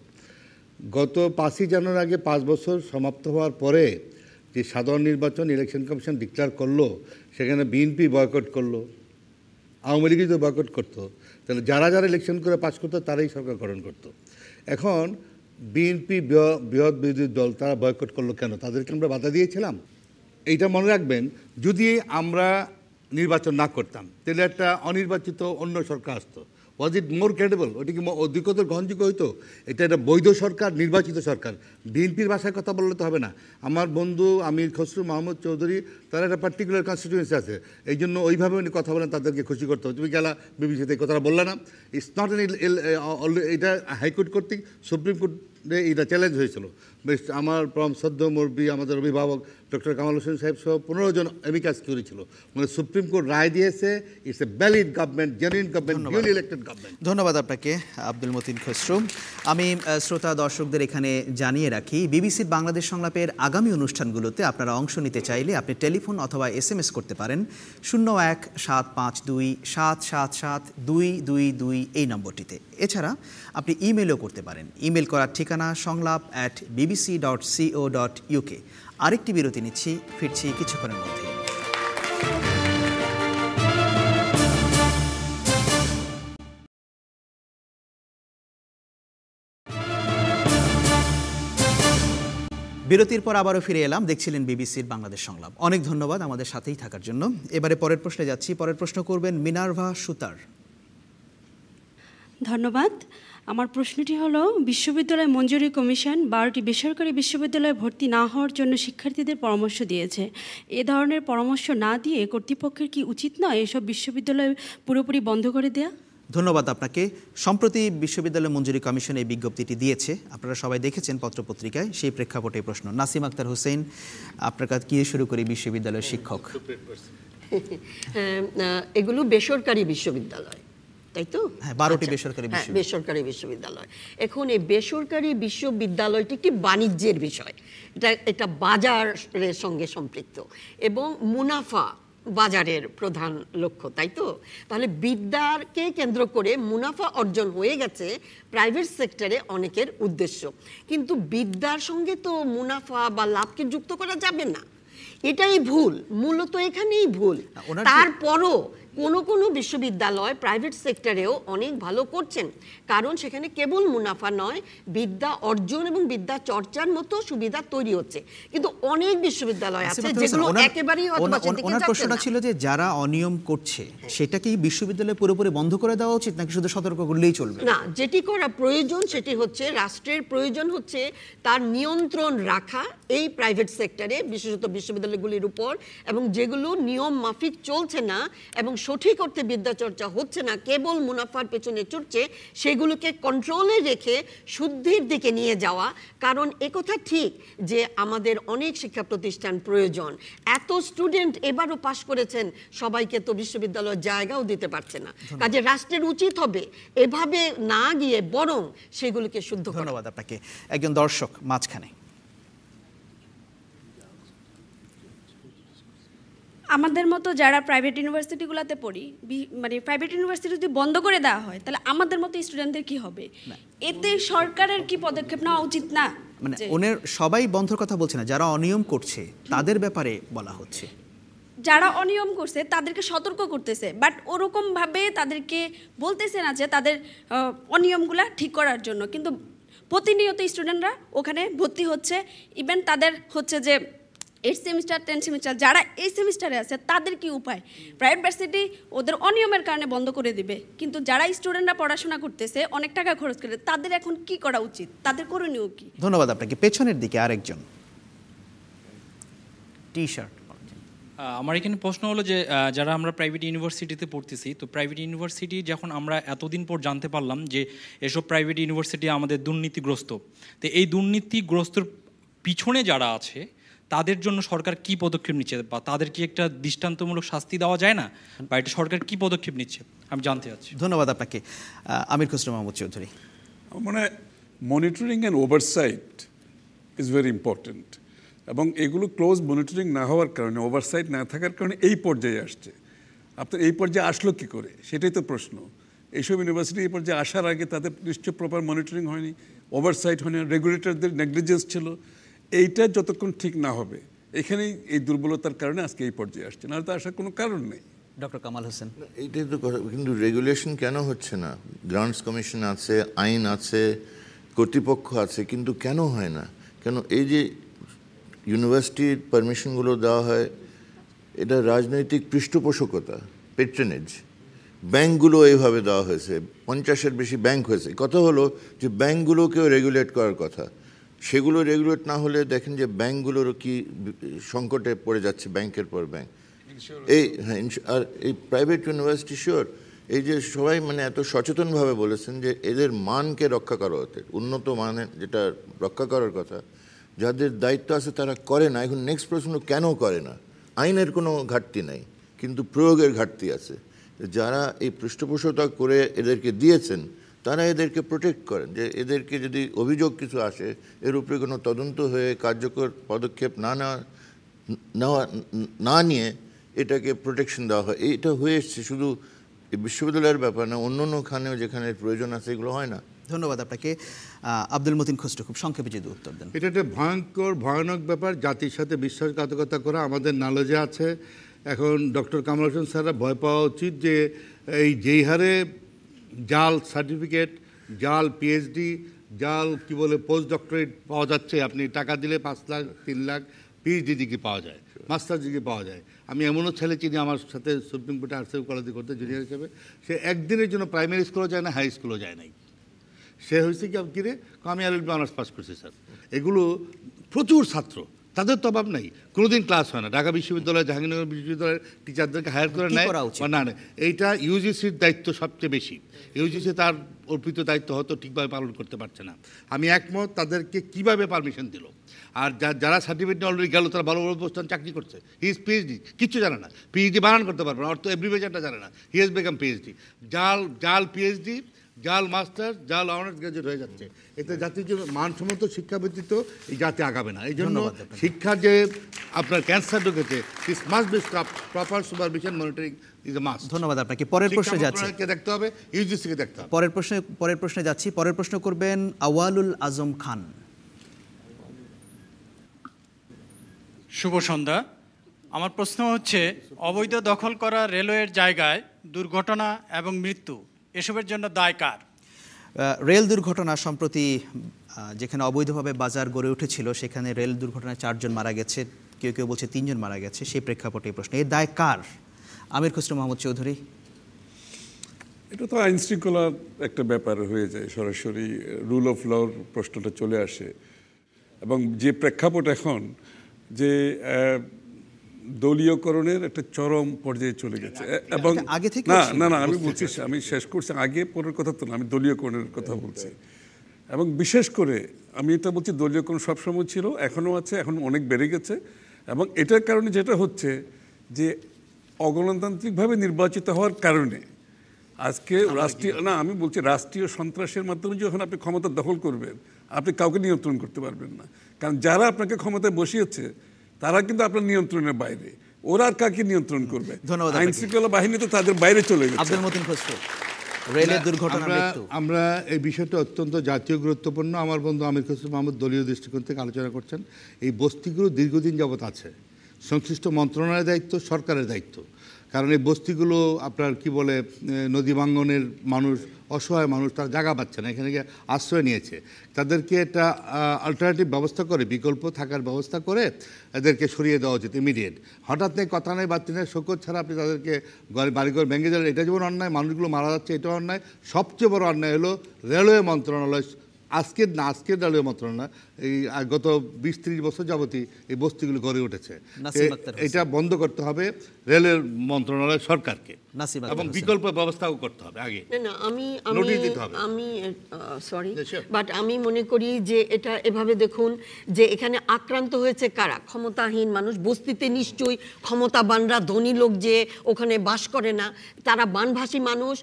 গত 5ই জানুয়ারির আগে 5 বছর সমাপ্ত হওয়ার পরে যে সাধারণ নির্বাচন ইলেকশন কমিশন ডিক্লেয়ার করলো, সেখানে বিএনপি বয়কট করলো, আওয়ামী লীগ যদি বয়কট করতো তাহলে যারা যারা ইলেকশন করে পাশ করতো তারাই সরকার গঠন করতো। এখন বিএনপি বৃহৎ বিরোধী দল, তারা বয়কট করলো কেন? তাদেরকে আমরা বাধা দিয়েছিলাম? এইটা মনে রাখবেন, যদি আমরা নির্বাচন না করতাম তাহলে একটা অনির্বাচিত অন্য সরকার আসতো। ওয়াজ ইট মোর ক্রেডিবল? ওটা কি অধিকতর গ্রহণযোগ্য হইতো? এটা একটা বৈধ সরকার, নির্বাচিত সরকার। বিএনপির ভাষায় কথা বললে তো হবে না। আমার বন্ধু আমির খসরু মাহমুদ চৌধুরী, তার একটা পার্টিকুলার কনস্টিটিউয়েন্সি আছে, এই জন্য ওইভাবে উনি কথা বলেন, তাদেরকে খুশি করতে হবে। তুমি গেলা বিবিসিতে এই কথাটা বললে না? ইটস নট এটা হাইকোর্ট কর্তৃক সুপ্রিম কোর্ট এটা চ্যালেঞ্জ হয়েছিল। বেশ আমার পরম শ্রদ্ধ মুরব্বী আমাদের অভিভাবক ডক্টর কামাল হোসেন সাহেব সহ 15 জন অ্যামিকাস কিউরি ছিল। মানে সুপ্রিম কোর্ট রায় দিয়েছে, it's a valid government, genuine government, duly elected government. ধন্যবাদ আপনাকে আব্দুল মতিন খসরু। আমি শ্রোতা দর্শকদের এখানে জানিয়ে রাখি, বিবিসির বাংলাদেশ সংলাপের আগামী অনুষ্ঠানগুলোতে আপনারা অংশ নিতে চাইলে আপনি টেলিফোন অথবা SMS করতে পারেন 01-752-777-222 এই নম্বরটিতে। এছাড়া আপনি ইমেলও করতে পারেন। ইমেল করার ঠিকানা সংলাপ@bbc.co.uk। আরেকটি বিরতি নিচ্ছি, ফিরছি কিছুক্ষণের মধ্যে। বিরতির পর আবারও ফিরে এলাম, দেখছিলেন বিবিসির বাংলাদেশ সংলাপ। অনেক ধন্যবাদ আমাদের সাথেই থাকার জন্য। এবারে পরের প্রশ্নে যাচ্ছি। পরের প্রশ্ন করবেন মিনার্ভা সুতার। ধন্যবাদ। আমার প্রশ্নটি হলো, বিশ্ববিদ্যালয় মঞ্জুরি কমিশন 12টি বেসরকারি বিশ্ববিদ্যালয়ে ভর্তি না হওয়ার জন্য শিক্ষার্থীদের পরামর্শ দিয়েছে। এ ধরনের পরামর্শ না দিয়ে কর্তৃপক্ষের কি উচিত নয় এসব বিশ্ববিদ্যালয় পুরোপুরি বন্ধ করে দেয়া? ধন্যবাদ আপনাকে। সম্প্রতি বিশ্ববিদ্যালয় মঞ্জুরি কমিশন এই বিজ্ঞপ্তিটি দিয়েছে, আপনারা সবাই দেখেছেন পত্রপত্রিকায়। সেই প্রেক্ষাপটে প্রশ্ন। নাসিম আক্তার হোসেন, আপনার কাছে কি শুরু করি বিশ্ববিদ্যালয়ের শিক্ষক। এগুলো বেসরকারি বিশ্ববিদ্যালয়, তাই তো? হ্যাঁ, 12টি বেসরকারি বিশ্ববিদ্যালয়। বেসরকারি বিশ্ববিদ্যালয়। এখন এই বেসরকারি বিশ্ববিদ্যালয়টি একটি বাণিজ্যের বিষয়, এটা বাজারের সঙ্গে সম্পৃক্ত এবং মুনাফা বাজারের প্রধান লক্ষ্য, তাই তো? তাহলে বিদ্যাকে কেন্দ্র করে মুনাফা অর্জন হয়ে গেছে প্রাইভেট সেক্টরে অনেকের উদ্দেশ্য, কিন্তু বিদ্যার সঙ্গে তো মুনাফা বা লাভকে যুক্ত করা যাবে না। এটাই ভুল, মূলত এখানেই ভুল। তারপরও কোনো বিশ্ববিদ্যালয় প্রাইভেট সেক্টরেও অনেক ভালো করছেন, কারণ সেখানে কেবল মুনাফা নয়, বিদ্যা অর্জন এবং বিদ্যা চর্চার মতো সুবিধা তৈরি হচ্ছে। কিন্তু অনেক বিশ্ববিদ্যালয় আছে যেগুলো একেবারেই ওনার প্রশ্নটা ছিল যে যারা অনিয়ম করছে সেটা কি বিশ্ববিদ্যালয় পুরোপুরি বন্ধ করে দেওয়া উচিত নাকি শুধু সতর্ক করলেই চলবে? না, যেটি করা প্রয়োজন সেটি হচ্ছে রাষ্ট্রের প্রয়োজন হচ্ছে তার নিয়ন্ত্রণ রাখা এই প্রাইভেট সেক্টরে, বিশেষত বিশ্ববিদ্যালয়গুলির উপর, এবং যেগুলো নিয়ম মাফিক চলছে না এবং সঠিক অর্থে বিদ্যাচর্চা হচ্ছে না, কেবল মুনাফার পেছনে ছুটছে, সেগুলোকে কন্ট্রোলে রেখে শুদ্ধির দিকে নিয়ে যাওয়া। কারণ একথা ঠিক যে আমাদের অনেক শিক্ষা প্রতিষ্ঠান প্রয়োজন। এত স্টুডেন্ট এবারও পাশ করেছেন, সবাইকে তো বিশ্ববিদ্যালয়ের জায়গাও দিতে পারছে না। কাজে রাষ্ট্রের উচিত হবে এভাবে না গিয়ে বরং সেগুলোকে শুদ্ধ করা। ধন্যবাদ আপনাকে। একজন দর্শক মাঝখানে। আমাদের মতো যারা প্রাইভেট ইউনিভার্সিটিগুলোতে পড়ি, মানে প্রাইভেট ইউনিভার্সিটি যদি বন্ধ করে দেওয়া হয় তাহলে আমাদের মতো স্টুডেন্টদের কি হবে? এতে সরকারের কি পদক্ষেপ নেওয়া উচিত না? মানে ওনের সবাই বন্ধর কথা বলছে না, যারা অনিয়ম করছে তাদের ব্যাপারে বলা হচ্ছে। যারা অনিয়ম করছে তাদেরকে সতর্ক করতেছে, বাট ওরকমভাবে তাদেরকে বলতেছে না যে তাদের অনিয়মগুলা ঠিক করার জন্য। কিন্তু প্রতিনিয়ত স্টুডেন্টরা ওখানে ভর্তি হচ্ছে, ইভেন তাদের হচ্ছে যে 8 সেমিস্টার 10 সেমিস্টার যারা এই সেমিস্টারে আছে তাদের কি উপায়? প্রাইভেট ভার্সিটি ওদের অনিয়মের কারণে বন্ধ করে দিবে, কিন্তু যারা স্টুডেন্টরা পড়াশোনা করতেছে অনেক টাকা খরচ করে, তাদের এখন কি করা উচিত? তাদের করণীয় কি? ধন্যবাদ আপনাকে। পেছনের দিকে আরেকজন টি শার্ট। আমার এখানে প্রশ্ন হলো যে যারা আমরা প্রাইভেট ইউনিভার্সিটিতে পড়তেছি, তো প্রাইভেট ইউনিভার্সিটি যখন আমরা এতদিন পর জানতে পারলাম যে এসব প্রাইভেট ইউনিভার্সিটি আমাদের দুর্নীতিগ্রস্ত, তো এই দুর্নীতিগ্রস্তর পিছনে যারা আছে তাদের জন্য সরকার কি পদক্ষেপ নিচ্ছে, বা তাদের কি একটা দৃষ্টান্তমূলক শাস্তি দেওয়া যায় না, বা এটা সরকার কি পদক্ষেপ নিচ্ছে আমি জানতে চাচ্ছি। ধন্যবাদ আপনাকে। আমির খসরু মাহমুদ চৌধুরী। মানে monitoring and oversight is very important, এবং এগুলো ক্লোজ মনিটরিং না হওয়ার কারণে, ওভারসাইট না থাকার কারণে এই পর্যায়ে আসছে। আপনার এই পর্যায়ে আসলো কি করে, সেটাই তো প্রশ্ন। এইসব ইউনিভার্সিটি এই পর্যায়ে আসার আগে তাদের নিশ্চয় প্রপার মনিটরিং হয়নি, ওভারসাইট হয়নি, রেগুলেটরদের নেগলিজেন্স ছিল। এইটা যতক্ষণ ঠিক না হবে, এখানেই এই দুর্বলতার কারণে আজকে এই পর্যায়ে আসছে, না তো আসার কোনো কারণ নেই। ডক্টর কামাল হোসেন। এইটাই তো কথা, কিন্তু রেগুলেশন কেন হচ্ছে না? গ্রান্টস কমিশন আছে, আইন আছে, কর্তৃপক্ষ আছে, কিন্তু কেন হয় না? কেন এই যে ইউনিভার্সিটির পারমিশনগুলো দেওয়া হয়, এটা রাজনৈতিক পৃষ্ঠপোষকতা, পেট্রনেজ। ব্যাংকগুলো এইভাবে দেওয়া হয়েছে, 50-এর বেশি ব্যাংক হয়েছে। কথা হলো যে ব্যাংকগুলোকেও রেগুলেট করার কথা, সেগুলো রেগুলেট না হলে দেখেন যে ব্যাংকগুলোর কি সংকটে পড়ে যাচ্ছে, ব্যাংকের পর ব্যাংক। এই আর এই প্রাইভেট ইউনিভার্সিটি শিওর, এই যে সবাই মানে এত সচেতনভাবে বলেছেন যে এদের মানকে রক্ষা করা হতে, উন্নত মানের যেটা রক্ষা করার কথা, যাদের দায়িত্ব আছে তারা করে না। এখন নেক্সট প্রশ্ন, কেন করে না? আইনের কোনো ঘাটতি নাই, কিন্তু প্রয়োগের ঘাটতি আছে। যারা এই পৃষ্ঠপোষকতা করে এদেরকে দিয়েছেন তারা এদেরকে প্রোটেক্ট করেন, যে এদেরকে যদি অভিযোগ কিছু আসে এর উপরে কোনো তদন্ত হয়ে কার্যকর পদক্ষেপ না নিয়ে এটাকে প্রোটেকশন দেওয়া হয়। এইটা হয়ে এসছে, শুধু বিশ্ববিদ্যালয়ের ব্যাপার না, অন্য খানেও যেখানে প্রয়োজন আছে এগুলো হয় না। ধন্যবাদ আপনাকে। আব্দুল মতিন খসরু, খুব সংক্ষেপে যদি উত্তর দেন। এটা একটা ভয়ানক ব্যাপার, জাতির সাথে বিশ্বাসঘাতকতা করা আমাদের নলেজে আছে। এখন ডক্টর কামাল হোসেন স্যাররা ভয় পাওয়া উচিত যে এই যেই হারে জাল সার্টিফিকেট, জাল পিএইচডি, জাল কি বলে পোস্ট ডক্টরেট পাওয়া যাচ্ছে, আপনি টাকা দিলে 5 লাখ 3 লাখ পিএইচডি ডিগ্রি পাওয়া যায়, মাস্টার ডিগ্রি পাওয়া যায়। আমি এমনও ছেলে চিনি আমার সাথে সুপ্রিম কোর্টে আর্টস কলেজে করতে জুনিয়র হিসেবে, সে একদিনের জন্য প্রাইমারি স্কুলও যায় না, হাই স্কুলও যায় নাই। সে হয়েছে কি কিরে, আমি এলএলবি অনার্স পাস করছি স্যার। এগুলো প্রচুর ছাত্র, তাদের তো অভাব নাই, কোনোদিন ক্লাস হয় না। ঢাকা বিশ্ববিদ্যালয়, জাহাঙ্গীরনগর বিশ্ববিদ্যালয়ের টিচারদেরকে হায়ার করে নেয় না। এইটা ইউজিসির দায়িত্ব সবচেয়ে বেশি। ইউজিসি তার অর্পিত দায়িত্ব হয়তো ঠিকভাবে পালন করতে পারছে না। আমি একমত, তাদেরকে কিভাবে পারমিশন দিল। আর যারা সার্টিফিকেট নিয়ে অলরেডি গেল তারা ভালো বড় প্রস্থান চাকরি করছে, হিজ পিএইচডি কিচ্ছু জানে না, পিএইচডি বানান করতে পারবে না, অর্থ এব্রিভিয়েশনটা জানে না, হি হ্যাজ বিকাম পিএইচডি। জাল পিএইচডি, জাল মাস্টার, জাল অনার্স গ্রাজুয়েট হয়ে যাচ্ছে। এতে জাতির জন্য মানসম্মত শিক্ষা ব্যতীত এই জাতি আগাবে না। এই জন্য শিক্ষা যে আপনার ক্যান্সার ঢুকেছে, this must be proper supervision, monitoring is a must. ধন্যবাদ আপনাকে। পরের প্রশ্নে যাচ্ছি, দেখতে হবে ইউজিসিকে দেখতে হবে। পরের প্রশ্নে যাচ্ছি। পরের প্রশ্ন করবেন আওয়ালুল আজম খান। শুভ সন্ধ্যা। আমার প্রশ্ন হচ্ছে, অবৈধ দখল করা রেলওয়ের জায়গায় দুর্ঘটনা এবং মৃত্যু, এসবের জন্য দায় কার? রেল দুর্ঘটনা সম্প্রতি যেখানে অবৈধভাবে বাজার গড়ে উঠেছিল সেখানে রেল দুর্ঘটনায় 4 জন মারা গেছে, কেউ বলছে 3 জন মারা গেছে। সেই প্রেক্ষাপটে এই প্রশ্ন, এর দায় কার? আমির খসরু মাহমুদ চৌধুরী। এটা তো আইন শৃঙ্খলার একটা ব্যাপার হয়ে যায়, সরাসরি রুল অফ লর প্রশ্নটা চলে আসে। এবং যে প্রেক্ষাপট এখন, যে দলীয়করণের একটা চরম পর্যায়ে চলে গেছে। এবং না আমি বলছি, আমি শেষ করছি, আগে পরের কথা তো না, আমি দলীয়করণের কথা বলছি। এবং বিশেষ করে আমি এটা বলছি, দলীয়করণ সবসময় ছিল, এখনও আছে, এখন অনেক বেড়ে গেছে। এবং এটার কারণে যেটা হচ্ছে যে অগণতান্ত্রিকভাবে নির্বাচিত হওয়ার কারণে আজকে আমি বলছি রাষ্ট্রীয় সন্ত্রাসের মাধ্যমে যখন আপনি ক্ষমতা দখল করবেন, আপনি কাউকে নিয়ন্ত্রণ করতে পারবেন না। কারণ যারা আপনাকে ক্ষমতায় বসিয়েছে তারা কিন্তু আপনার নিয়ন্ত্রণের বাইরে, ওরা আর কাকে নিয়ন্ত্রণ করবে? আইন শৃঙ্খলা বাহিনী তো তাদের বাইরে চলে গেছে। আব্দুল মতিন খসরু, রেলের দুর্ঘটনা, আমরা এই বিষয়টা অত্যন্ত জাতীয় গুরুত্বপূর্ণ। আমার বন্ধু আমির খসরু মাহমুদ দলীয় দৃষ্টিকোণ থেকে আলোচনা করছেন। এই বস্তিগুলো দীর্ঘদিন যাবৎ আছে, সংশ্লিষ্ট মন্ত্রণালয়ের দায়িত্ব, সরকারের দায়িত্ব। কারণ এই বস্তিগুলো আপনার কি বলে, নদী ভাঙ্গনের মানুষ, অসহায় মানুষ, তারা জায়গা পাচ্ছে না, এখানে গিয়ে আশ্রয় নিয়েছে। তাদেরকে একটা অল্টারনেটিভ ব্যবস্থা করে, বিকল্প থাকার ব্যবস্থা করে এদেরকে সরিয়ে দেওয়া উচিত ইমিডিয়েট। হঠাৎ নেই, কথা নেই, বাড়তি নেই, শোকত ছাড়া আপনি তাদেরকে বাড়িঘর ভেঙে দিলেন, এটা যেমন অন্যায়, মানুষগুলো মারা যাচ্ছে এটাও অন্যায়। সবচেয়ে বড় অন্যায় হলো রেলওয়ে মন্ত্রণালয়, আজকের রেলওয়ে মন্ত্রণালয় এই গত 20-30 বছর যাবতই এই বস্তিগুলো গড়ে উঠেছে। এটা বন্ধ করতে হবে রেলের মন্ত্রণালয় সরকারকে, এবং বিকল্প ব্যবস্থাও করতে হবে আগে। আমি মনে করি যে এটা এভাবে দেখুন, যে এখানে আক্রান্ত হয়েছে কারা? ক্ষমতাহীন মানুষ। বস্তিতে নিশ্চয়ই ক্ষমতাবানরা, ধনী লোক যে ওখানে বাস করে না, তারা বানভাসী মানুষ,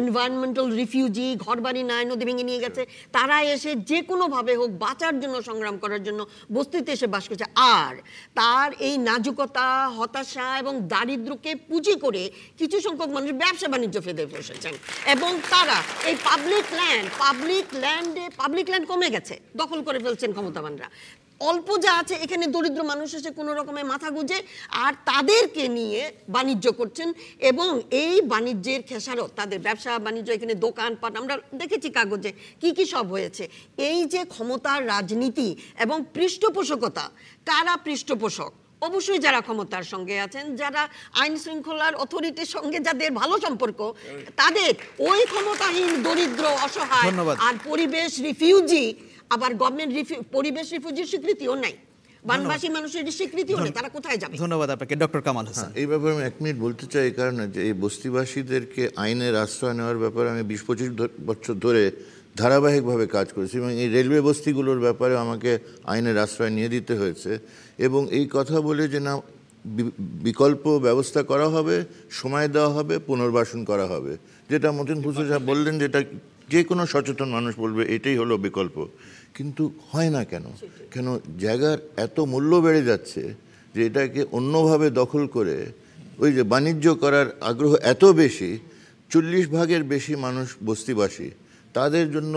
এনভায়রনমেন্টাল রিফিউজি, ঘরবাড়ি নাই, নদী ভেঙে নিয়ে গেছে, তারা এসে যে কোনোভাবে হোক বাঁচার জন্য, সংগ্রাম করার জন্য বস্তিতে এসে বাস করছে। আর তার এই নাজুকতা, হতাশা এবং দারিদ্র্যকে পুঁজি করে কিছু সংখ্যক মানুষ ব্যবসা বাণিজ্য ফেদে বসেছেন, এবং তারা এই পাবলিক ল্যান্ড কমে গেছে, দখল করে ফেলছেন ক্ষমতাবানরা। অল্প যা আছে এখানে দরিদ্র মানুষ এসে কোনো রকমের মাথা গুঁজে আর তাদেরকে নিয়ে বাণিজ্য করছেন, এবং এই বাণিজ্যের খেসারত, তাদের ব্যবসা বাণিজ্য, এখানে দোকানপাট আমরা দেখেছি কাগজে কি সব হয়েছে। এই যে ক্ষমতার রাজনীতি এবং পৃষ্ঠপোষকতা, কারা পৃষ্ঠপোষক? অবশ্যই যারা ক্ষমতার সঙ্গে আছেন, যারা আইন শৃঙ্খলার অথরিটির সঙ্গে যাদের ভালো সম্পর্ক, তাদের ওই ক্ষমতাহীন, দরিদ্র, অসহায় আর পরিবেশ রিফিউজি, আবার গভর্নমেন্ট পরিবেশ রিফিউজির স্বীকৃতিও নাই। বানবাসী মানুষের স্বীকৃতি হলে তারা কোথায় যাবে? ধন্যবাদ আপনাকে ডক্টর কামাল হোসেন। এই ব্যাপারে আমি 1 মিনিট বলতে চাই, এই কারণে যে এই বস্তিবাসীদেরকে আইনের আশ্রয় নেওয়ার ব্যাপারে আমি 20-25 বছর ধরে ধারাবাহিকভাবে কাজ করেছি এবং এই রেলওয়ে বস্তিগুলোর ব্যাপারে আমাকে আইনের আশ্রয় নিয়ে দিতে হয়েছে। এবং এই কথা বলে যে না বিকল্প ব্যবস্থা করা হবে, সময় দেওয়া হবে, পুনর্বাসন করা হবে, যেটা মতিন ভূষণ সাহেব বললেন, যেটা যে কোনো সচেতন মানুষ বলবে এটাই হলো বিকল্প। কিন্তু হয় না কেন? কেন জায়গার এত মূল্য বেড়ে যাচ্ছে যে এটাকে অন্যভাবে দখল করে ওই যে বাণিজ্য করার আগ্রহ এত বেশি, 40 ভাগের বেশি মানুষ বস্তিবাসী। তাদের জন্য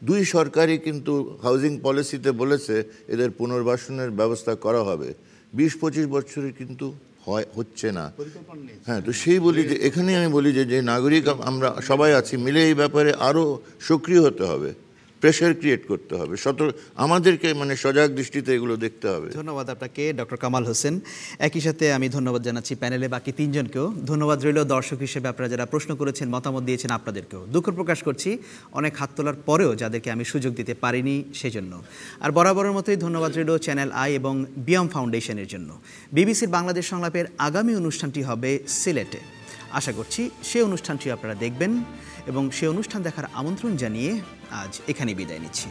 2 সরকারই কিন্তু হাউজিং পলিসিতে বলেছে এদের পুনর্বাসনের ব্যবস্থা করা হবে। 20-25 বছরে কিন্তু হচ্ছে না। হ্যাঁ, তো সেই বলি যে এখানে আমি বলি যে নাগরিক আমরা সবাই আছি মিলে এই ব্যাপারে আরও সক্রিয় হতে হবে, প্রেশার ক্রিয়েট করতে হবে, আমাদেরকে মানে সজাগ দৃষ্টিতে এগুলো দেখতে হবে। ধন্যবাদ আপনাকে ডক্টর কামাল হোসেন। একই সাথে আমি ধন্যবাদ জানাচ্ছি প্যানেলে বাকি 3 জনকেও। ধন্যবাদ রইল দর্শক হিসেবে আপনারা যারা প্রশ্ন করেছেন, মতামত দিয়েছেন, আপনাদেরকেও দুঃখ প্রকাশ করছি অনেক হাত তোলার পরেও যাদেরকে আমি সুযোগ দিতে পারিনি সেজন্য। আর বরাবরের মতোই ধন্যবাদ রইল চ্যানেল আই এবং বিয়াম ফাউন্ডেশনের জন্য। বিবিসির বাংলাদেশ সংলাপের আগামী অনুষ্ঠানটি হবে সিলেটে। আশা করছি সেই অনুষ্ঠানটি আপনারা দেখবেন এবং সেই অনুষ্ঠান দেখার আমন্ত্রণ জানিয়ে আজ এখানে বিদায় নিচ্ছি।